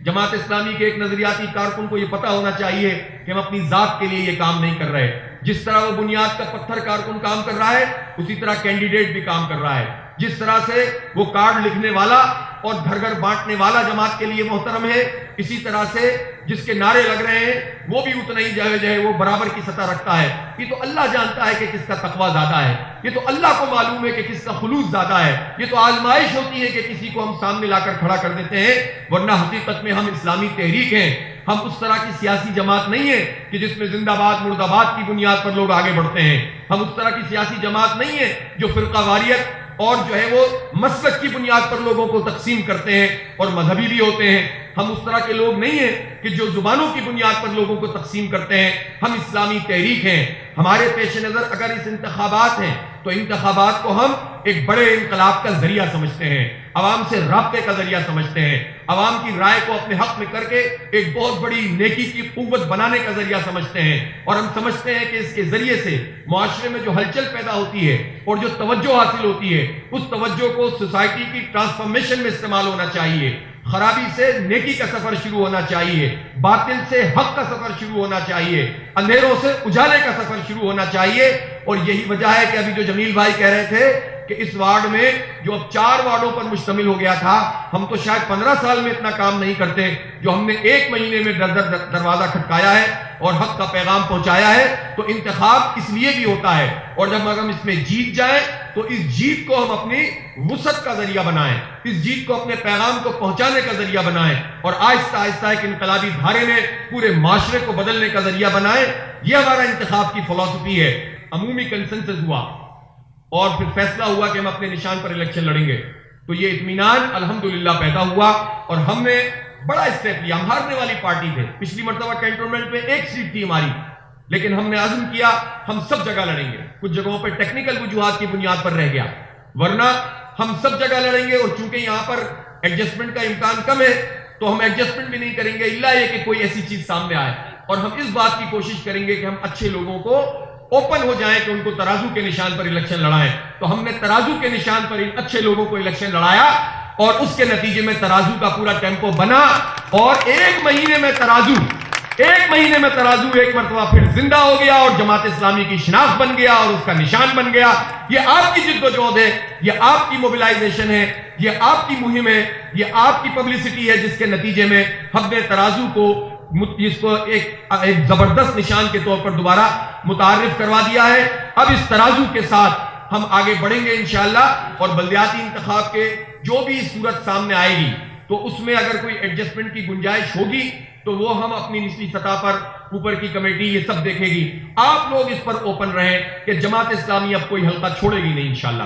جماعت اسلامی کے ایک نظریاتی کارکن کو یہ پتہ ہونا چاہیے کہ ہم اپنی ذات کے لیے یہ کام نہیں کر رہے۔ جس طرح وہ بنیاد کا پتھر کارکن کام کر رہا ہے، اسی طرح کینڈیڈیٹ بھی کام کر رہا ہے۔ جس طرح سے وہ کارڈ لکھنے والا اور گھر گھر بانٹنے والا جماعت کے لیے محترم ہے، اسی طرح سے جس کے نعرے لگ رہے ہیں وہ بھی اتنا ہی جو ہے وہ برابر کی سطح رکھتا ہے۔ یہ تو اللہ جانتا ہے کہ کس کا تقویٰ زیادہ ہے، یہ تو اللہ کو معلوم ہے کہ کس کا خلوص زیادہ ہے۔ یہ تو آزمائش ہوتی ہے کہ کسی کو ہم سامنے لا کر کھڑا کر دیتے ہیں، ورنہ حقیقت میں ہم اسلامی تحریک ہیں۔ ہم اس طرح کی سیاسی جماعت نہیں ہے کہ جس میں زندہ باد مرد آباد کی بنیاد پر لوگ آگے بڑھتے ہیں۔ ہم اس طرح کی سیاسی جماعت نہیں ہے جو فرقہ واریت اور جو ہے وہ مسلک کی بنیاد پر لوگوں کو تقسیم کرتے ہیں اور مذہبی بھی ہوتے ہیں. ہم اس طرح کے لوگ نہیں ہیں کہ جو زبانوں کی بنیاد پر لوگوں کو تقسیم کرتے ہیں. ہم اسلامی تحریک ہیں. ہمارے پیش نظر اگر اس انتخابات ہیں تو انتخابات کو ہم ایک بڑے انقلاب کا ذریعہ سمجھتے ہیں, عوام سے رابطے کا ذریعہ سمجھتے ہیں, عوام کی رائے کو اپنے حق میں کر کے ایک بہت بڑی نیکی کی قوت بنانے کا ذریعہ سمجھتے ہیں. اور ہم سمجھتے ہیں کہ اس کے ذریعے سے معاشرے میں جو ہلچل پیدا ہوتی ہے اور جو توجہ حاصل ہوتی ہے, اس توجہ کو سوسائٹی کی ٹرانسفارمیشن میں استعمال ہونا چاہیے. خرابی سے نیکی کا سفر شروع ہونا چاہیے, باطل سے حق کا سفر شروع ہونا چاہیے, اندھیروں سے اجالے کا سفر شروع ہونا چاہیے. اور یہی وجہ ہے کہ ابھی جو جمیل بھائی کہہ رہے تھے کہ اس وارڈ میں جو اب 4 وارڈوں پر مشتمل ہو گیا تھا, ہم تو شاید 15 سال میں اتنا کام نہیں کرتے جو ہم نے 1 مہینے میں دروازہ کھٹکایا ہے اور حق کا پیغام پہنچایا ہے. تو انتخاب اس لیے بھی ہوتا ہے, اور جب ہم اس میں جیت جائیں تو اس جیت کو ہم اپنی وسعت کا ذریعہ بنائیں, اس جیت کو اپنے پیغام کو پہنچانے کا ذریعہ بنائیں, اور آہستہ آہستہ ایک انقلابی دھارے میں پورے معاشرے کو بدلنے کا ذریعہ بنائیں. یہ ہمارا انتخاب کی فلسفی ہے. عمومی کنسنسس ہوا اور پھر فیصلہ ہوا کہ ہم اپنے نشان پر الیکشن لڑیں گے, تو یہ اطمینان الحمدللہ پیدا ہوا اور ہم نے بڑا اسٹیپ لیا. ہم ہارنے والی پارٹی تھے, پچھلی مرتبہ کینٹونمنٹ میں 1 سیٹ تھی ہماری, لیکن ہم نے عزم کیا ہم سب جگہ لڑیں گے. کچھ جگہوں پہ ٹیکنیکل وجوہات کی بنیاد پر رہ گیا, ورنہ ہم سب جگہ لڑیں گے. اور چونکہ یہاں پر ایڈجسٹمنٹ کا امکان کم ہے تو ہم ایڈجسٹمنٹ بھی نہیں کریں گے الا یہ کہ کوئی ایسی چیز سامنے آئے. اور ہم اس بات کی کوشش کریں گے کہ ہم اچھے لوگوں کو اوپن ہو جائیں کہ ان کو ترازو کے نشان پر الیکشن لڑائیں. تو ہم نے ترازو کے نشان پر ان اچھے لوگوں کو الیکشن لڑایا اور اس کے نتیجے میں ترازو کا پورا ٹیمپو بنا, اور 1 مہینے میں ترازو ایک مرتبہ پھر زندہ ہو گیا اور جماعت اسلامی کی شناخت بن گیا اور اس کا نشان بن گیا. یہ آپ کی جد و جہد ہے, یہ آپ کی موبلائزیشن ہے, یہ آپ کی مہم ہے, یہ آپ کی پبلسٹی ہے, جس کے نتیجے میں ہم نے ترازو کو اس کو ایک زبردست نشان کے طور پر دوبارہ متعارف کروا دیا ہے. اب اس ترازو کے ساتھ ہم آگے بڑھیں گے انشاءاللہ, اور بلدیاتی انتخاب کے جو بھی صورت سامنے آئے گی تو اس میں اگر کوئی ایڈجسٹمنٹ کی گنجائش ہوگی تو وہ ہم اپنی نچلی سطح پر, اوپر کی کمیٹی یہ سب دیکھے گی. آپ لوگ اس پر اوپن رہیں کہ جماعت اسلامی اب کوئی حلقہ چھوڑے گی نہیں انشاءاللہ.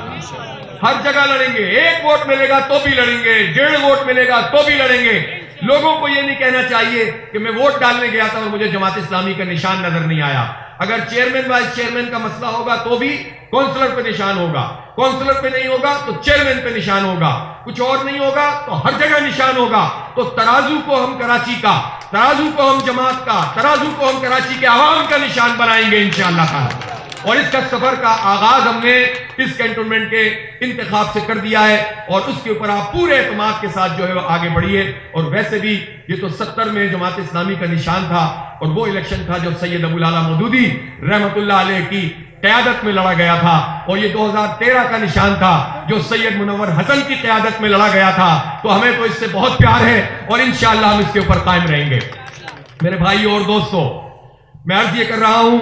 ہر جگہ لڑیں گے, 1 ووٹ ملے گا تو بھی لڑیں گے, 1.5 ووٹ ملے گا تو بھی لڑیں گے. لوگوں کو یہ نہیں کہنا چاہیے کہ میں ووٹ ڈالنے گیا تھا اور مجھے جماعت اسلامی کا نشان نظر نہیں آیا. اگر چیئرمین وائس چیئرمین کا مسئلہ ہوگا تو بھی کونسلر پہ نشان ہوگا, کونسلر پہ نہیں ہوگا تو چیئرمین پہ نشان ہوگا, کچھ اور نہیں ہوگا تو ہر جگہ نشان ہوگا. تو ترازو کو ہم کراچی کا, ترازو کو ہم جماعت کا, ترازو کو ہم کراچی کے عوام کا نشان بنائیں گے انشاءاللہ تعالی. اور اس کا سفر کا آغاز ہم نے اس کینٹونمنٹ کے انتخاب سے کر دیا ہے, اور اس کے اوپر آپ پورے اعتماد کے ساتھ جو ہے وہ آگے بڑھیے. اور ویسے بھی یہ تو 70 میں جماعت اسلامی کا نشان تھا, اور وہ الیکشن تھا جو سید ابو العلا مودودی رحمت اللہ علیہ کی قیادت میں لڑا گیا تھا, اور یہ 2013 کا نشان تھا جو سید منور حسن کی قیادت میں لڑا گیا تھا. تو ہمیں تو اس سے بہت پیار ہے اور انشاءاللہ ہم اس کے اوپر قائم رہیں گے. میرے بھائیو اور دوستو, میں عرض یہ کر رہا ہوں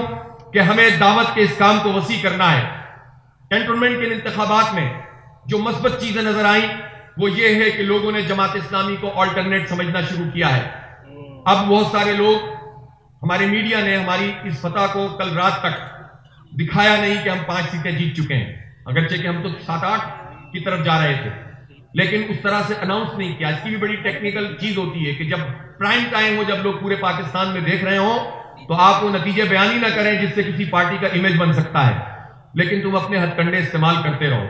کہ ہمیں دعوت کے اس کام کو وسیع کرنا ہے. کینٹونمنٹ کے انتخابات میں جو مثبت چیزیں نظر آئیں وہ یہ ہے کہ لوگوں نے جماعت اسلامی کو آلٹرنیٹ سمجھنا شروع کیا ہے. اب بہت سارے لوگ, ہمارے میڈیا نے ہماری اس فتح کو کل رات تک دکھایا نہیں کہ ہم 5 سیٹیں جیت چکے ہیں, اگرچہ کہ ہم تو 7-8 کی طرف جا رہے تھے, لیکن اس طرح سے اناؤنس نہیں کیا. اس کی بھی بڑی ٹیکنیکل چیز ہوتی ہے کہ جب پرائم ٹائم ہو, جب لوگ پورے پاکستان میں دیکھ رہے ہوں, تو آپ وہ نتیجے بیان ہی نہ کریں جس سے کسی پارٹی کا امیج بن سکتا ہے. لیکن تم اپنے ہتھ کنڈے استعمال کرتے رہو,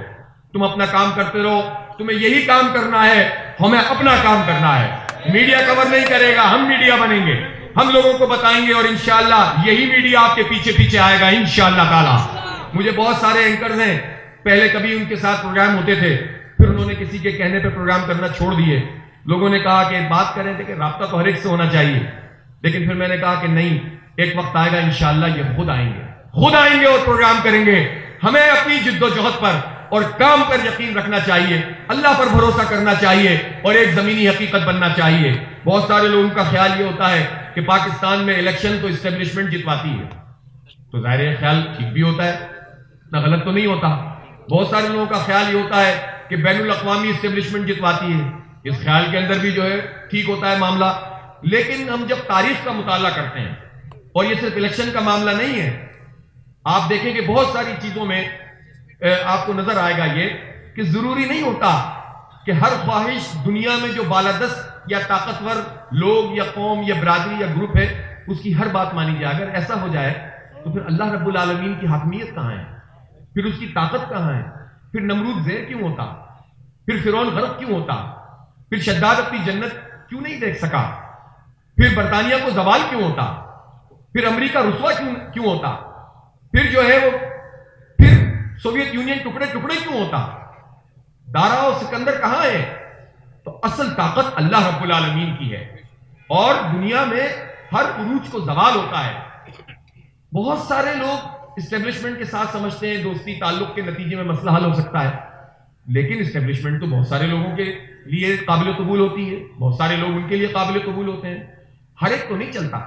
تم اپنا کام کرتے رہو, تمہیں یہی کام کرنا ہے, ہمیں اپنا کام کرنا ہے. میڈیا کور نہیں کرے گا, ہم میڈیا بنیں گے, ہم لوگوں کو بتائیں گے, اور انشاءاللہ یہی میڈیا آپ کے پیچھے پیچھے آئے گا انشاءاللہ تعالی. مجھے بہت سارے اینکرز ہیں, پہلے کبھی ان کے ساتھ پروگرام ہوتے تھے, پھر انہوں نے کسی کے کہنے پہ پروگرام کرنا چھوڑ دیے. لوگوں نے کہا کہ بات کریں تھے کہ رابطہ تو ہر ایک سے ہونا چاہیے, لیکن پھر میں نے کہا کہ نہیں, ایک وقت آئے گا انشاءاللہ یہ خود آئیں گے اور پروگرام کریں گے. ہمیں اپنی جد و جہد پر اور کام پر یقین رکھنا چاہیے, اللہ پر بھروسہ کرنا چاہیے, اور ایک زمینی حقیقت بننا چاہیے. بہت سارے لوگوں کا خیال یہ ہوتا ہے کہ پاکستان میں الیکشن تو اسٹیبلشمنٹ جتواتی ہے, تو ظاہر ہے خیال ٹھیک بھی ہوتا ہے, نہ غلط تو نہیں ہوتا. بہت سارے لوگوں کا خیال یہ ہوتا ہے کہ بین الاقوامی اسٹیبلشمنٹ جتواتی ہے, اس خیال کے اندر بھی جو ہے ٹھیک ہوتا ہے معاملہ. لیکن ہم جب تاریخ کا مطالعہ کرتے ہیں, اور یہ صرف الیکشن کا معاملہ نہیں ہے, آپ دیکھیں کہ بہت ساری چیزوں میں آپ کو نظر آئے گا یہ کہ ضروری نہیں ہوتا کہ ہر خواہش دنیا میں جو بالادست یا طاقتور لوگ یا قوم یا برادری یا گروپ ہے اس کی ہر بات مانی جائے. اگر ایسا ہو جائے تو پھر اللہ رب العالمین کی حاکمیت کہاں ہے؟ پھر اس کی طاقت کہاں ہے؟ پھر نمرود زیر کیوں ہوتا؟ پھر فرعون غرق کیوں ہوتا؟ پھر شداد اپنی جنت کیوں نہیں دیکھ سکا؟ پھر برطانیہ کو زوال کیوں ہوتا؟ پھر امریکہ رسوا کیوں ہوتا؟ پھر جو ہے وہ پھر سوویت یونین ٹکڑے ٹکڑے کیوں ہوتا؟ دارا و سکندر کہاں ہے؟ تو اصل طاقت اللہ رب العالمین کی ہے. اور دنیا میں ہر عروج کو زوال ہوتا ہے. بہت سارے لوگ اسٹیبلشمنٹ کے ساتھ سمجھتے ہیں دوستی تعلق کے نتیجے میں مسئلہ حل ہو سکتا ہے، لیکن اسٹیبلشمنٹ تو بہت سارے لوگوں کے لیے قابل قبول ہوتی ہے، بہت سارے لوگ ان کے لیے قابل قبول ہوتے ہیں، ہر ایک تو نہیں چلتا.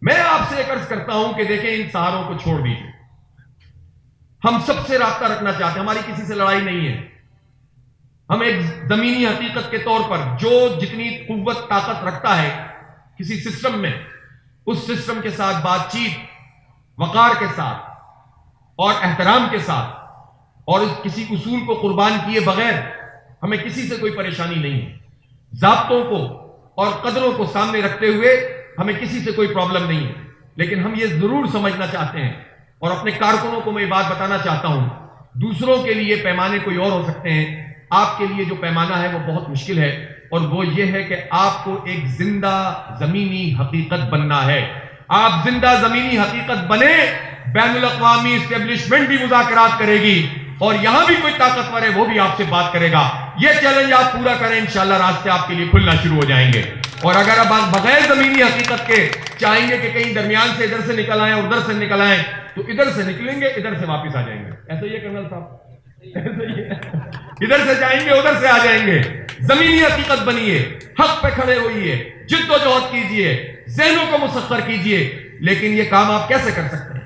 میں آپ سے ایک عرض کرتا ہوں کہ دیکھیں ان سہاروں کو چھوڑ دیجیے. ہم سب سے رابطہ رکھنا چاہتے ہیں، ہماری کسی سے لڑائی نہیں ہے. ہم ایک زمینی حقیقت کے طور پر جو جتنی قوت طاقت رکھتا ہے کسی سسٹم میں، اس سسٹم کے ساتھ بات چیت وقار کے ساتھ اور احترام کے ساتھ اور کسی اصول کو قربان کیے بغیر ہمیں کسی سے کوئی پریشانی نہیں ہے. ضابطوں کو اور قدروں کو سامنے رکھتے ہوئے ہمیں کسی سے کوئی پرابلم نہیں ہے. لیکن ہم یہ ضرور سمجھنا چاہتے ہیں اور اپنے کارکنوں کو میں یہ بات بتانا چاہتا ہوں، دوسروں کے لیے پیمانے کوئی اور ہو سکتے ہیں، آپ کے لیے جو پیمانہ ہے وہ بہت مشکل ہے، اور وہ یہ ہے کہ آپ کو ایک زندہ زمینی حقیقت بننا ہے. آپ زندہ زمینی حقیقت بنے، بین الاقوامی اسٹیبلشمنٹ بھی مذاکرات کرے گی اور یہاں بھی کوئی طاقتور ہے وہ بھی آپ سے بات کرے گا. یہ چیلنج آپ پورا کریں، انشاءاللہ راستے آپ کے لیے کھلنا شروع ہو جائیں گے. اور اگر آپ بغیر زمینی حقیقت کے چاہیں گے کہ کہیں درمیان سے ادھر سے نکل آئیں اور ادھر سے نکل آئیں تو ادھر سے نکلیں گے ادھر سے واپس آ جائیں گے. ایسا یہ کرنل صاحب، ادھر سے جائیں گے ادھر سے آ جائیں گے. زمینی حقیقت بنیے، حق پہ کھڑے ہوئیے، جد و جہد کیجئے، ذہنوں کو مسخر کیجئے. لیکن یہ کام آپ کیسے کر سکتے ہیں؟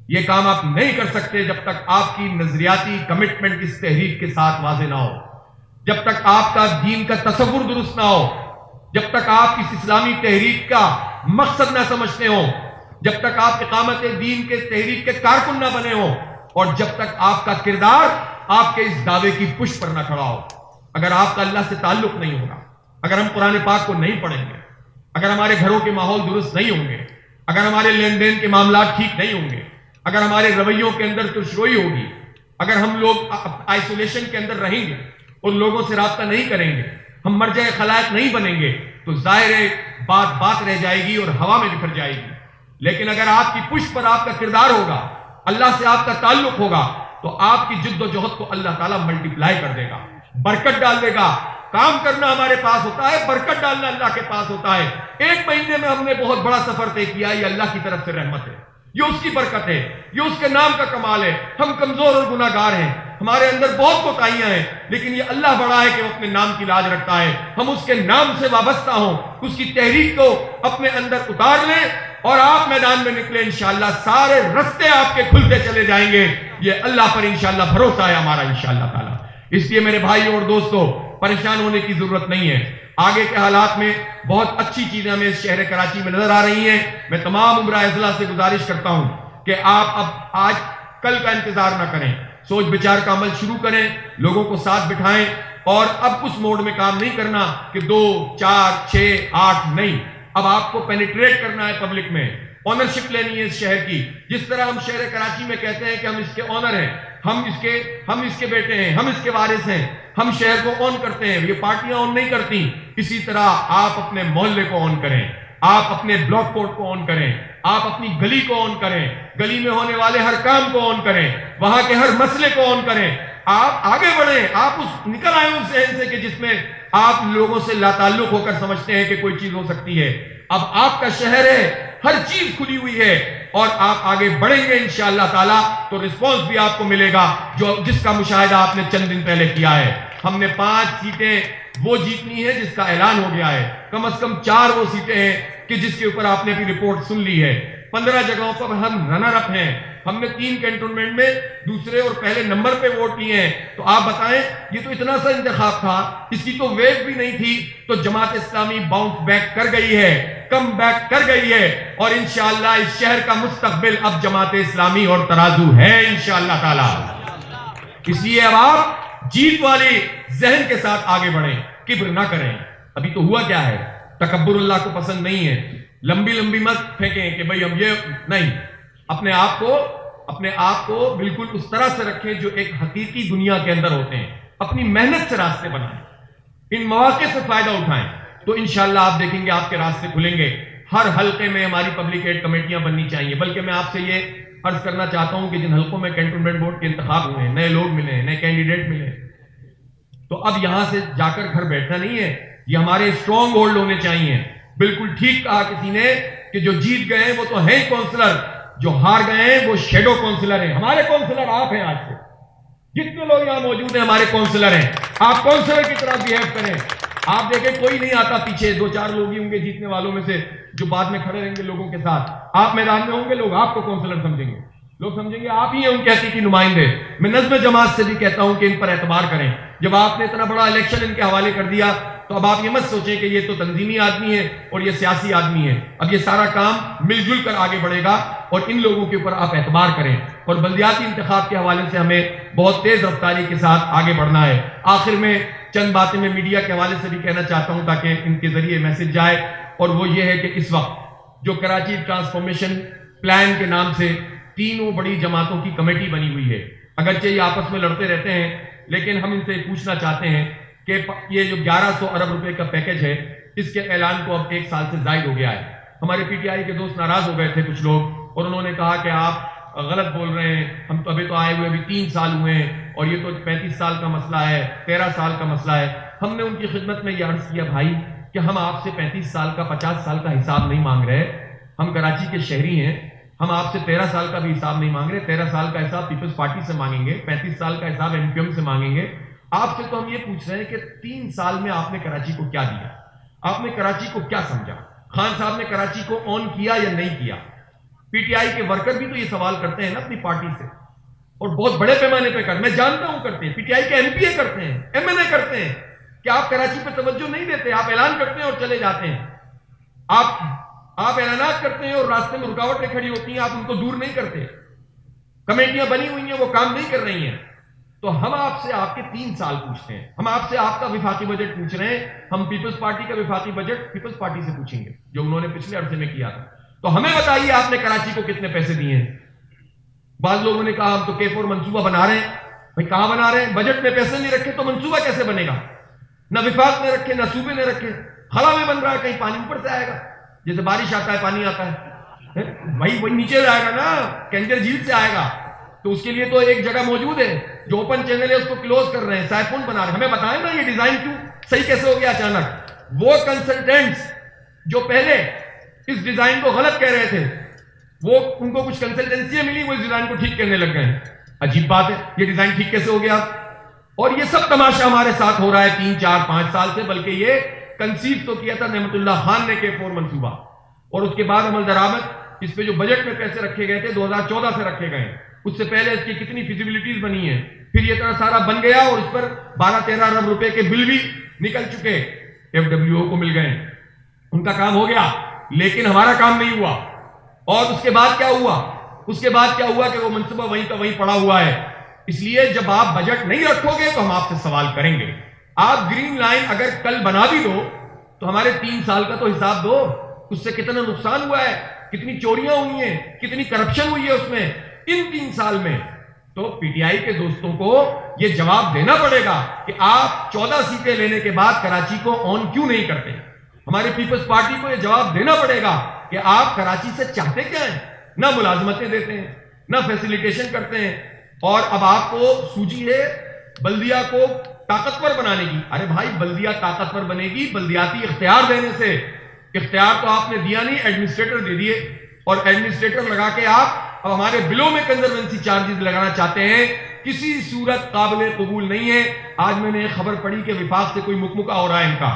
یہ کام آپ نہیں کر سکتے جب تک آپ کی نظریاتی کمٹمنٹ اس تحریک کے ساتھ واضح نہ ہو، جب تک آپ کا دین کا تصور درست نہ ہو، جب تک آپ اس اسلامی تحریک کا مقصد نہ سمجھتے ہو، جب تک آپ اقامت دین کے تحریک کے کارکن نہ بنے ہو، اور جب تک آپ کا کردار آپ کے اس دعوے کی پشت پر نہ کھڑا ہو. اگر آپ کا اللہ سے تعلق نہیں ہوگا، اگر ہم قرآن پاک کو نہیں پڑھیں گے، اگر ہمارے گھروں کے ماحول درست نہیں ہوں گے، اگر ہمارے لین دین کے معاملات ٹھیک نہیں ہوں گے، اگر ہمارے رویوں کے اندر ترشروئی ہوگی، اگر ہم لوگ آئسولیشن کے اندر رہیں گے، ان لوگوں سے رابطہ نہیں کریں گے، ہم مرجع خلائق نہیں بنیں گے، تو ظاہر ہے بات رہ جائے گی اور ہوا میں بکھر جائے گی. لیکن اگر آپ کی پشت پر آپ کا کردار ہوگا، اللہ سے آپ کا تعلق ہوگا، تو آپ کی جد و جہد کو اللہ تعالیٰ ملٹیپلائی کر دے گا، برکت ڈال دے گا. کام کرنا ہمارے پاس ہوتا ہے، برکت ڈالنا اللہ کے پاس ہوتا ہے. 1 مہینے میں ہم نے بہت بڑا سفر طے کیا، یہ اللہ کی طرف سے رحمت ہے، یہ اس کی برکت ہے، یہ اس کے نام کا کمال ہے. ہم کمزور اور گناہگار ہیں، ہمارے اندر بہت کوتاہیاں ہیں، لیکن یہ اللہ بڑا ہے کہ وہ اپنے نام کی لاج رکھتا ہے. ہم اس کے نام سے وابستہ ہوں، اس کی تحریک کو اپنے اندر اتار لیں اور آپ میدان میں نکلیں. انشاءاللہ سارے رستے آپ کے کھلتے چلے جائیں گے. یہ اللہ پر انشاءاللہ بھروسہ ہے ہمارا انشاءاللہ تعالی. اس لیے میرے بھائیوں اور دوستوں، پریشان ہونے کی ضرورت نہیں ہے. آگے کے حالات میں بہت اچھی چیزیں ہمیں اس شہر کراچی میں نظر آ رہی ہیں. میں تمام عمرہ اضلاع سے گزارش کرتا ہوں کہ آپ اب آج کل کا انتظار نہ کریں، سوچ بچار کا عمل شروع کریں، لوگوں کو ساتھ بٹھائیں، اور اب اس موڈ میں کام نہیں کرنا کہ 2 4 6 8 نہیں. اب آپ کو پینیٹریٹ کرنا ہے پبلک میں، آنرشپ لینی ہے اس شہر کی. جس طرح ہم شہر کراچی میں کہتے ہیں کہ ہم اس کے آنر ہیں، ہم اس کے بیٹے ہیں، ہم اس کے وارث ہیں، ہم شہر کو آن کرتے ہیں، یہ پارٹیاں آن نہیں کرتی. اسی طرح آپ اپنے محلے کو آن کریں، آپ اپنے بلاک کوٹ کو آن کریں، آپ اپنی گلی کو آن کریں، گلی میں ہونے والے ہر کام کو آن کریں، وہاں کے ہر مسئلے کو آن کریں. آپ آگے بڑھیں، آپ نکل آئیں اس ذہن سے کہ جس میں آپ لوگوں سے لا تعلق ہو کر سمجھتے ہیں کہ کوئی چیز ہو سکتی ہے. اب آپ کا شہر ہے، ہر چیز کھلی ہوئی ہے، اور آپ آگے بڑھیں گے انشاءاللہ تعالیٰ تو رسپانس بھی آپ کو ملے گا جس کا مشاہدہ آپ نے چند دن پہلے کیا ہے. ہم نے 5 سیٹیں وہ جیتنی ہے جس کا اعلان ہو گیا ہے، کم از کم 4 وہ سیٹیں ہیں کہ جس کے اوپر آپ نے بھی رپورٹ سن لی ہے. 15 جگہوں پر ہم رنر اپ ہیں. ہم نے 3 کینٹونمنٹ میں دوسرے اور پہلے نمبر پہ ووٹ کیے ہیں. تو آپ بتائیں، یہ تو اتنا سا انتخاب تھا، اس کی تو ویٹ بھی نہیں تھی، تو جماعت اسلامی باؤنس بیک کر گئی ہے، کم بیک کر گئی ہے، اور انشاءاللہ اس شہر کا مستقبل اب جماعت اسلامی اور ترازو ہے انشاءاللہ تعالی. اس لیے اب آپ جیت والی ذہن کے ساتھ آگے بڑھیں، کبر نہ کریں۔ ابھی تو ہوا کیا ہے، تکبر اللہ کو پسند نہیں ہے، لمبی لمبی مت پھینکیں کہ بھئی ہم یہ نہیں، اپنے آپ کو بالکل اس طرح سے رکھیں جو ایک حقیقی دنیا کے اندر ہوتے ہیں، اپنی محنت سے راستے بنائیں، ان مواقع سے فائدہ اٹھائیں، تو انشاءاللہ آپ دیکھیں گے آپ کے راستے کھلیں گے۔ ہر حلقے میں ہماری پبلک ایڈ کمیٹیاں بننی چاہیے، بلکہ میں آپ سے یہ عرض کرنا چاہتا ہوں کہ جن حلقوں میں کینٹونمنٹ بورڈ کے انتخاب ہوئے ہیں، نئے لوگ ملے ہیں، نئے کینڈیڈیٹ ملے ہیں، تو اب یہاں سے جا کر گھر بیٹھنا نہیں ہے، یہ ہمارے اسٹرانگ ہولڈ ہونے چاہیے۔ بالکل ٹھیک کہا کسی نے کہ جو جیت گئے ہیں وہ تو ہیں کونسلر، جو ہار گئے ہیں وہ شیڈو کونسلر ہیں۔ ہمارے کونسلر آپ ہیں، آج سے جتنے لوگ یہاں موجود ہیں ہمارے کونسلر ہیں، آپ کونسلر کی طرح بیہیو کریں۔ آپ دیکھیں کوئی نہیں آتا پیچھے، دو چار لوگ ہی ہوں گے جیتنے والوں میں سے جو بعد میں کھڑے رہیں گے لوگوں کے ساتھ، آپ میدان میں ہوں گے، لوگ آپ کو کونسلر سمجھیں گے، لوگ سمجھیں گے آپ ہی ہیں ان کے حقیقی نمائندے۔ میں نظم جماعت سے بھی کہتا ہوں کہ ان پر اعتبار کریں۔ جب آپ نے اتنا بڑا الیکشن ان کے حوالے کر دیا تو اب آپ یہ مت سوچیں کہ یہ تو تنظیمی آدمی ہے اور یہ سیاسی آدمی ہے، اب یہ سارا کام مل جل کر آگے بڑھے گا، اور ان لوگوں کے اوپر آپ اعتبار کریں۔ اور بلدیاتی انتخاب کے حوالے سے ہمیں بہت تیز رفتاری کے ساتھ آگے بڑھنا ہے۔ آخر میں چند باتیں میں میڈیا کے حوالے سے بھی کہنا چاہتا ہوں تاکہ ان کے ذریعے میسج جائے، اور وہ یہ ہے کہ اس وقت جو کراچی ٹرانسفارمیشن پلان کے نام سے تینوں بڑی جماعتوں کی کمیٹی بنی ہوئی ہے، اگرچہ یہ آپس میں لڑتے رہتے ہیں، لیکن ہم ان سے پوچھنا چاہتے ہیں کہ یہ جو 1100 ارب روپے کا پیکج ہے، اس کے اعلان کو اب 1 سال سے زائد ہو گیا ہے۔ ہمارے پی ٹی آئی کے دوست ناراض ہو گئے تھے کچھ لوگ، اور انہوں نے کہا کہ آپ غلط بول رہے ہیں، ہم تو ابھی تو آئے ہوئے ابھی 3 سال ہوئے ہیں، اور یہ تو 35 سال کا مسئلہ ہے، 13 سال کا مسئلہ ہے۔ ہم نے ان کی خدمت میں یہ عرض کیا بھائی کہ ہم آپ سے 35 سال کا 50 سال کا حساب نہیں مانگ رہے، ہم کراچی کے شہری ہیں، ہم آپ سے 13 سال کا بھی حساب نہیں مانگ رہے، 13 سال کا حساب پیپلز پارٹی سے مانگیں گے، 35 سال کا حساب ایم کیو ایم سے مانگیں گے۔ آپ سے تو ہم یہ پوچھ رہے ہیں کہ 3 سال میں آپ نے کراچی کو کیا دیا، آپ نے کراچی کو کیا سمجھا، خان صاحب نے کراچی کو آن کیا یا نہیں کیا؟ پی ٹی آئی کے ورکر بھی تو یہ سوال کرتے ہیں نا اپنی پارٹی سے، اور بہت بڑے پیمانے پہ میں جانتا ہوں کرتے ہیں، پی ٹی آئی کے ایم پی اے کرتے ہیں، ایم این اے کرتے ہیں، کہ آپ کراچی پہ توجہ نہیں دیتے، آپ اعلان کرتے ہیں اور چلے جاتے ہیں، آپ اعلانات کرتے ہیں اور راستے میں رکاوٹیں کھڑی ہوتی ہیں، آپ ان کو دور نہیں کرتے، کمیٹیاں بنی ہوئی ہیں وہ کام نہیں کر رہی ہیں۔ تو ہم آپ سے آپ کے 3 سال پوچھتے ہیں، ہم آپ سے آپ کا وفاقی بجٹ پوچھ رہے ہیں، ہم پیپلز پارٹی کا وفاقی بجٹ پیپلز پارٹی سے پوچھیں گے جو انہوں نے پچھلے عرصے میں کیا تھا۔ تو ہمیں بتائیے آپ نے کراچی کو کتنے پیسے دیے ہیں؟ بعض لوگوں نے کہا ہم تو K4 منصوبہ بنا رہے ہیں، بھائی کہاں بنا رہے ہیں؟ بجٹ میں پیسے نہیں رکھے تو منصوبہ کیسے بنے گا؟ نہ وفاق نے رکھے، نہ صوبے نے رکھے، خلا میں بن رہا ہے، کہیں پانی اوپر سے آئے گا، جیسے بارش آتا ہے پانی آتا ہے، بھائی وہی نیچے جائے گا نا، کینجر جھیل سے آئے گا، تو اس کے لیے تو ایک جگہ موجود ہے، جو اوپن چینل ہے اس کو کلوز کر رہے ہیں، سائفون بنا رہے ہیں۔ ہمیں بتائیں نا یہ ڈیزائن کیوں صحیح کیسے ہو گیا اچانک؟ وہ کنسلٹنٹس جو پہلے اس ڈیزائن کو غلط کہہ رہے تھے، وہ ان کو کچھ کنسلٹنسی ملی، وہ اس ڈیزائن کو ٹھیک کرنے لگ گئے ہیں۔ عجیب بات ہے، یہ ڈیزائن ٹھیک کیسے ہو گیا؟ اور یہ سب تماشا ہمارے ساتھ ہو رہا ہے 3 4 5 سال سے، بلکہ یہ کنسیو تو کیا تھا نعمت اللہ خان نے K4 منصوبہ، اور اس کے بعد عمل درآمد اس پہ جو بجٹ میں پیسے رکھے گئے تھے 2014 سے رکھے گئے ہیں، اس سے پہلے اس کی کتنی فیزیبلٹیز بنی ہیں، پھر یہ طرح سارا بن گیا اور اس پر 12-13 ارب روپے کے بل بھی نکل چکے، ایف ڈبلیو او کو مل گئے، ان کا کام ہو گیا، لیکن ہمارا کام نہیں ہوا۔ اور اس کے بعد کیا ہوا؟ اس کے بعد کیا ہوا کہ وہ منصوبہ وہیں کا وہیں پڑا ہوا ہے۔ اس لیے جب آپ بجٹ نہیں رکھو گے تو ہم آپ سے سوال کریں گے۔ آپ گرین لائن اگر کل بنا بھی دو تو ہمارے 3 سال کا تو حساب دو، اس سے کتنا نقصان ہوا ہے، کتنی چوریاں ہوئی ہیں، کتنی کرپشن ہوئی ہے اس میں ان 3 سال میں۔ تو پی ٹی آئی کے دوستوں کو یہ جواب دینا پڑے گا کہ آپ 14 سیٹیں لینے کے بعد کراچی کو آن کیوں نہیں کرتے۔ ہمارے پیپلز پارٹی کو یہ جواب دینا پڑے گا کہ آپ کراچی سے چاہتے کیا ہیں؟ نہ ملازمتیں دیتے ہیں، نہ فیسیلیٹیشن کرتے ہیں، اور اب آپ کو سوجی ہے بلدیہ کو طاقتور بنانے کی۔ ارے بھائی بلدیہ طاقتور بنے گی بلدیاتی اختیار دینے سے۔ اختیار تو آپ نے دیا نہیں، ایڈمنسٹریٹر دے دیے، اور ایڈمنسٹریٹر لگا کے آپ اب ہمارے بلوں میں کنزروینسی چارجز لگانا چاہتے ہیں، کسی صورت قابل قبول نہیں ہے۔ آج میں نے ایک خبر پڑھی کہ وفاق سے کوئی مکمکہ ہو رہا ہے ان کا،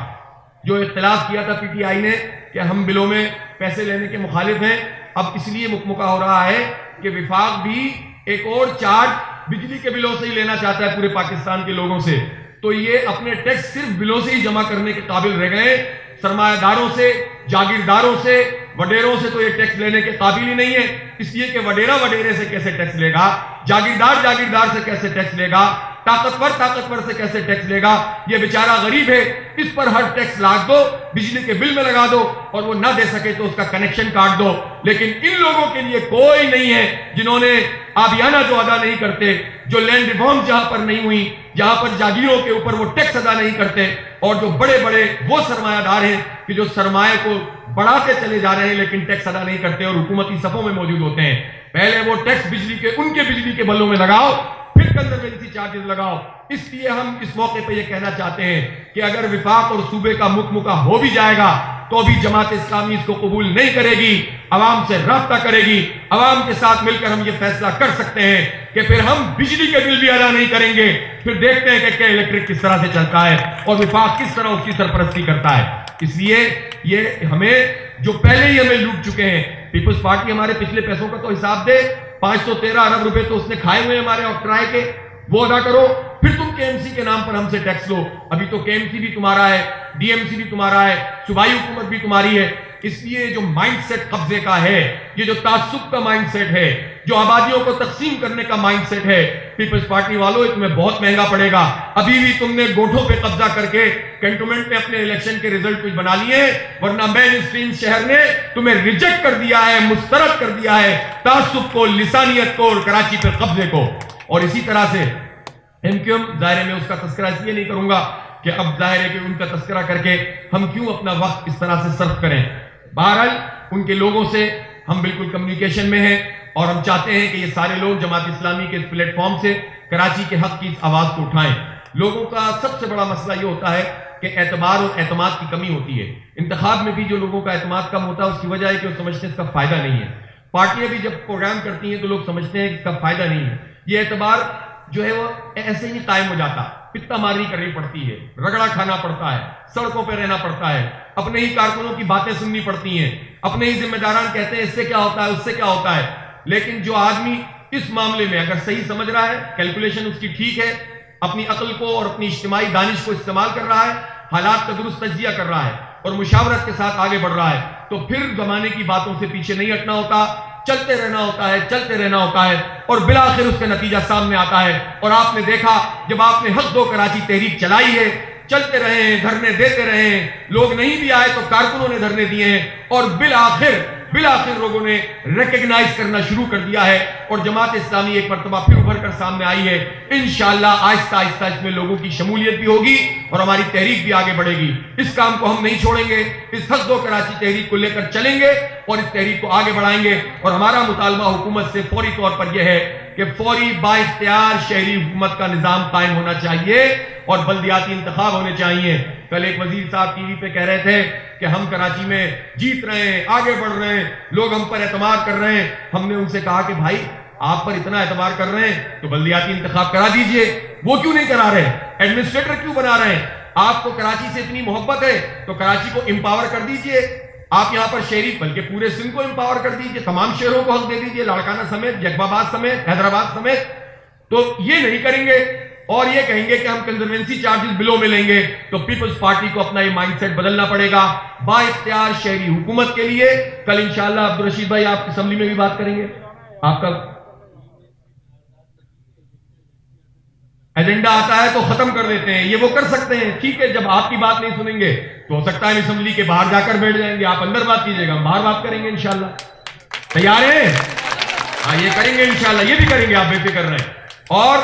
جو اختلاف کیا تھا پی ٹی آئی نے کہ ہم بلوں میں پیسے لینے کے مخالف ہیں، اب اس لیے مکمکہ ہو رہا ہے کہ وفاق بھی ایک اور چارج بجلی کے بلوں سے ہی لینا چاہتا ہے پورے پاکستان کے لوگوں سے۔ تو یہ اپنے ٹیکس صرف بلوں سے ہی جمع کرنے کے قابل رہ گئے، سرمایہ داروں سے، جاگیرداروں سے، وڈیروں سے تو یہ ٹیکس لینے کے قابل ہی نہیں ہے، اس لیے کہ وڈیرہ وڈیرے سے کیسے ٹیکس لے گا، جاگیردار جاگیردار سے کیسے ٹیکس لے گا، طاقتور سے کیسے ٹیکس لے گا، یہ بیچارہ غریب ہے، اس پر ہر ٹیکس لاگ دو، بجلی کے بل میں لگا دو، اور وہ نہ دے سکے تو اس کا کنیکشن کاٹ دو۔ لیکن ان لوگوں کے لیے کوئی نہیں ہے جنہوں نے آبیانہ جو ادا نہیں کرتے، جو لینڈ ریفارم جہاں پر نہیں ہوئی، جہاں پر جاگیروں کے اوپر وہ ٹیکس ادا نہیں کرتے، اور جو بڑے بڑے وہ سرمایہ دار ہیں کہ جو سرمایہ کو بڑھاتے چلے جا رہے ہیں لیکن ٹیکس ادا نہیں کرتے اور حکومتی صفوں میں موجود ہوتے ہیں۔ پہلے وہ ٹیکس ان کے بجلی کے بلوں میں لگاؤ، پھر کنزروینسی چارجز لگاؤ۔ اس لیے ہم اس موقع پہ یہ کہنا چاہتے ہیں کہ اگر وفاق اور صوبے کا مکمکہ ہو بھی جائے گا تو بھی جماعت اسلامی اس کو قبول نہیں کرے گی، عوام سے رابطہ کرے گی، عوام کے ساتھ مل کر ہم یہ فیصلہ کر سکتے ہیں کہ پھر ہم بجلی کے بل بھی ادا نہیں کریں گے، پھر دیکھتے ہیں کہ الیکٹرک کس طرح سے چلتا ہے اور وفاق کس طرح اس کی سرپرستی کرتا ہے۔ اس لیے یہ ہمیں جو پہلے ہی ہمیں لوٹ چکے ہیں، پیپلز پارٹی ہمارے پچھلے پیسوں کا تو حساب دے، 513 ارب روپے تو اس نے کھائے ہوئے ہمارے آکٹرائے کے، وہ ادا کرو، پھر تم کے ایم سی کے نام پر ہم سے ٹیکس لو۔ ابھی تو کے ایم سی بھی تمہارا ہے، ڈی ایم سی بھی تمہارا ہے، صوبائی حکومت بھی تمہاری ہے۔ اس لیے جو مائنڈ سیٹ قبضے کا ہے، یہ جو تعصب کا مائنڈ سیٹ ہے، جو آبادیوں کو تقسیم کرنے کا مائنڈ سیٹ ہے، پیپلز پارٹی والوں یہ تمہیں بہت مہنگا پڑے گا۔ ابھی بھی تم نے گوٹھوں پہ قبضہ کر کے کینٹونمنٹ میں اپنے الیکشن کے ریزلٹ کچھ بنا لیے ہیں، ورنہ مین اسٹریم شہر نے تمہیں ریجیکٹ کر دیا ہے، مسترد کر دیا ہے تعصب کو، لسانیت کو اور کراچی پہ قبضے کو۔ اور اسی طرح سے ایم کیو ایم، ظاہر ہے میں اس کا تذکرہ اس لیے نہیں کروں گا کہ اب ظاہر ہے کہ ان کا تذکرہ کر کے ہم کیوں اپنا وقت اس طرح سے صرف کریں۔ بہرحال ان کے لوگوں سے ہم بالکل کمیونیکیشن میں ہیں اور ہم چاہتے ہیں کہ یہ سارے لوگ جماعت اسلامی کے اس پلیٹ فارم سے کراچی کے حق کی اس آواز کو اٹھائیں۔ لوگوں کا سب سے بڑا مسئلہ یہ ہوتا ہے کہ اعتبار اور اعتماد کی کمی ہوتی ہے۔ انتخاب میں بھی جو لوگوں کا اعتماد کم ہوتا ہے اس کی وجہ ہے کہ وہ سمجھتے ہیں اس کا فائدہ نہیں ہے۔ پارٹیاں بھی جب پروگرام کرتی ہیں تو لوگ سمجھتے ہیں کہ اس کا فائدہ نہیں ہے۔ یہ اعتبار جو ہے وہ ایسے ہی قائم ہو جاتا، پتہ ماری کرنی پڑتی ہے، رگڑا کھانا پڑتا ہے، سڑکوں پہ رہنا پڑتا ہے، اپنے ہی کارکنوں کی باتیں سننی پڑتی ہیں، اپنے ہی ذمہ داران کہتے ہیں اس سے کیا ہوتا ہے، اس سے کیا ہوتا ہے۔ لیکن جو آدمی اس معاملے میں اگر صحیح سمجھ رہا ہے، کیلکولیشن اس کی ٹھیک ہے، اپنی عقل کو اور اپنی اجتماعی دانش کو استعمال کر رہا ہے، حالات کا درست تجزیہ کر رہا ہے اور مشاورت کے ساتھ آگے بڑھ رہا ہے، تو پھر زمانے کی باتوں سے پیچھے نہیں ہٹنا ہوتا، چلتے رہنا ہوتا ہے اور بالآخر اس کا نتیجہ سامنے آتا ہے۔ اور آپ نے دیکھا جب آپ نے حق دو کراچی تحریک چلائی ہے، چلتے رہے ہیں، دھرنے دیتے رہے ہیں، لوگ نہیں بھی آئے تو کارکنوں نے دھرنے دیے ہیں، اور بالآخر لوگوں نے ریکگنائز کرنا شروع کر دیا ہے اور جماعت اسلامی ایک مرتبہ پھر ابھر کر سامنے آئی ہے۔ انشاءاللہ آہستہ آہستہ اس میں لوگوں کی شمولیت بھی ہوگی اور ہماری تحریک بھی آگے بڑھے گی۔ اس کام کو ہم نہیں چھوڑیں گے، اس حق دو کراچی تحریک کو لے کر چلیں گے اور اس تحریک کو آگے بڑھائیں گے۔ اور ہمارا مطالبہ حکومت سے فوری طور پر یہ ہے کہ فوری با اختیار شہری حکومت کا نظام قائم ہونا چاہیے اور بلدیاتی انتخاب ہونے چاہیے۔ کل ایک وزیر صاحب ٹی وی پہ کہہ رہے تھے کہ ہم کراچی میں جیت رہے ہیں، آگے بڑھ رہے ہیں، لوگ ہم پر اعتماد کر رہے ہیں۔ ہم نے ان سے کہا کہ بھائی آپ پر اتنا اعتبار کر رہے ہیں تو بلدیاتی انتخاب کرا دیجئے، وہ کیوں نہیں کرا رہے؟ ایڈمنسٹریٹر کیوں بنا رہے ہیں؟ آپ کو کراچی سے اتنی محبت ہے تو کراچی کو امپاور کر دیجئے۔ آپ یہاں پر شہری بلکہ پورے سندھ کو امپاور کر دیجئے، تمام شہروں کو حق دے دیجئے، لاڑکانہ سمیت، جیکب آباد سمیت، حیدرآباد سمیت۔ تو یہ نہیں کریں گے اور یہ کہیں گے کہ ہم کنزروینسی چارجز بلوں میں لیں گے، تو پیپلز پارٹی کو اپنا یہ مائنڈ سیٹ بدلنا پڑے گا با اختیار شہری حکومت کے لیے۔ کل انشاءاللہ عبدالرشید بھائی آپ اسمبلی میں بھی بات کریں گے، آپ کا ایجنڈا آتا ہے تو ختم کر دیتے ہیں، یہ وہ کر سکتے ہیں، ٹھیک ہے۔ جب آپ کی بات نہیں سنیں گے تو ہو سکتا ہے اسمبلی کے باہر جا کر بیٹھ جائیں گے، آپ اندر بات کیجئے گا، ہم باہر بات کریں گے انشاءاللہ۔ تیار ہیں؟ ہاں یہ کریں گے انشاءاللہ، یہ بھی کریں گے، آپ بے فکر رہیں۔ اور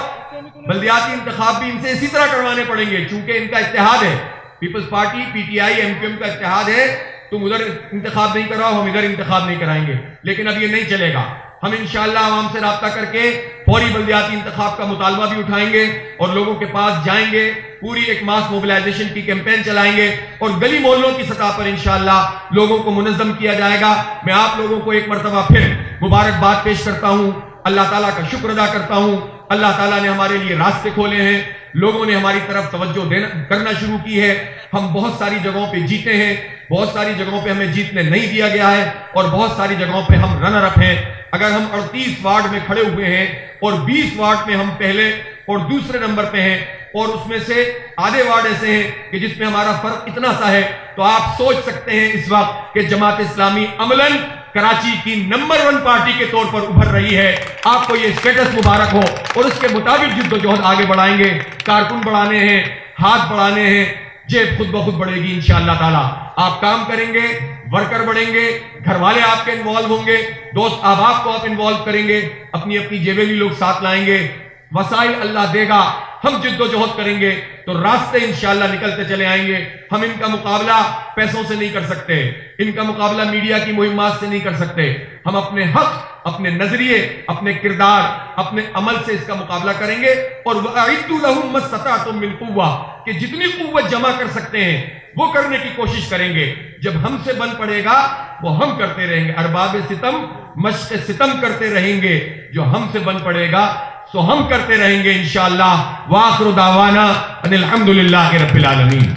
بلدیاتی انتخاب بھی ان سے اسی طرح کروانے پڑیں گے چونکہ ان کا اتحاد ہے، Peoples Party, P T I, M Q M کا اتحاد ہے۔ تم ادھر انتخاب نہیں کراؤ، ہم ادھر انتخاب نہیں کرائیں گے، لیکن اب یہ نہیں چلے گا۔ ہم انشاءاللہ عوام سے رابطہ کر کے فوری بلدیاتی انتخاب کا مطالبہ بھی اٹھائیں گے اور لوگوں کے پاس جائیں گے، پوری ایک ماس موبلائزیشن کی کیمپین چلائیں گے اور گلی محلوں کی سطح پر انشاءاللہ لوگوں کو منظم کیا جائے گا۔ میں آپ لوگوں کو ایک مرتبہ پھر مبارکباد پیش کرتا ہوں، اللہ تعالیٰ کا شکر ادا کرتا ہوں۔ اللہ تعالیٰ نے ہمارے لیے راستے کھولے ہیں، لوگوں نے ہماری طرف توجہ کرنا شروع کی ہے۔ ہم بہت ساری جگہوں پہ جیتے ہیں، بہت ساری جگہوں پہ ہمیں جیتنے نہیں دیا گیا ہے اور بہت ساری جگہوں پہ ہم رنر اپ ہیں۔ اگر ہم 38 وارڈ میں کھڑے ہوئے ہیں اور 20 وارڈ میں ہم پہلے اور دوسرے نمبر پہ ہیں، اور اس میں سے آدھے وارڈ ایسے ہیں کہ جس میں ہمارا فرق اتنا سا ہے، تو آپ سوچ سکتے ہیں اس وقت کہ جماعت اسلامی عملاً کراچی کی نمبر 1 پارٹی کے طور پر ابھر رہی ہے۔ آپ کو یہ اسٹیٹس مبارک ہو، اور اس کے مطابق جد و جہد آگے بڑھائیں گے۔ کارکن بڑھانے ہیں، ہاتھ بڑھانے ہیں، جیب خود بخود بڑھے گی انشاءاللہ تعالی۔ آپ کام کریں گے، ورکر بڑھیں گے، گھر والے آپ کے انوالو ہوں گے، دوست احباب کو آپ انوالو کریں گے، اپنی اپنی جیبیں بھی لوگ ساتھ لائیں گے، وسائل اللہ دے گا، ہم جد و جہد کریں گے تو راستے انشاءاللہ نکلتے چلے آئیں گے۔ ہم ان کا مقابلہ پیسوں سے نہیں کر سکتے، ان کا مقابلہ میڈیا کی مہمات سے نہیں کر سکتے۔ ہم اپنے حق، اپنے نظریے، اپنے کردار، اپنے عمل سے اس کا مقابلہ کریں گے۔ اور وَأَعِدُّوا لَهُم مَّا اسْتَطَعْتُم مِّن قُوَّةٍ، کہ جتنی قوت جمع کر سکتے ہیں وہ کرنے کی کوشش کریں گے۔ جب ہم سے بن پڑے گا وہ ہم کرتے رہیں گے۔ ارباب ستم مشق ستم کرتے رہیں گے، جو ہم سے بن پڑے گا سو ہم کرتے رہیں گے انشاءاللہ۔ وآخر دعوانا ان الحمدللہ رب العالمین۔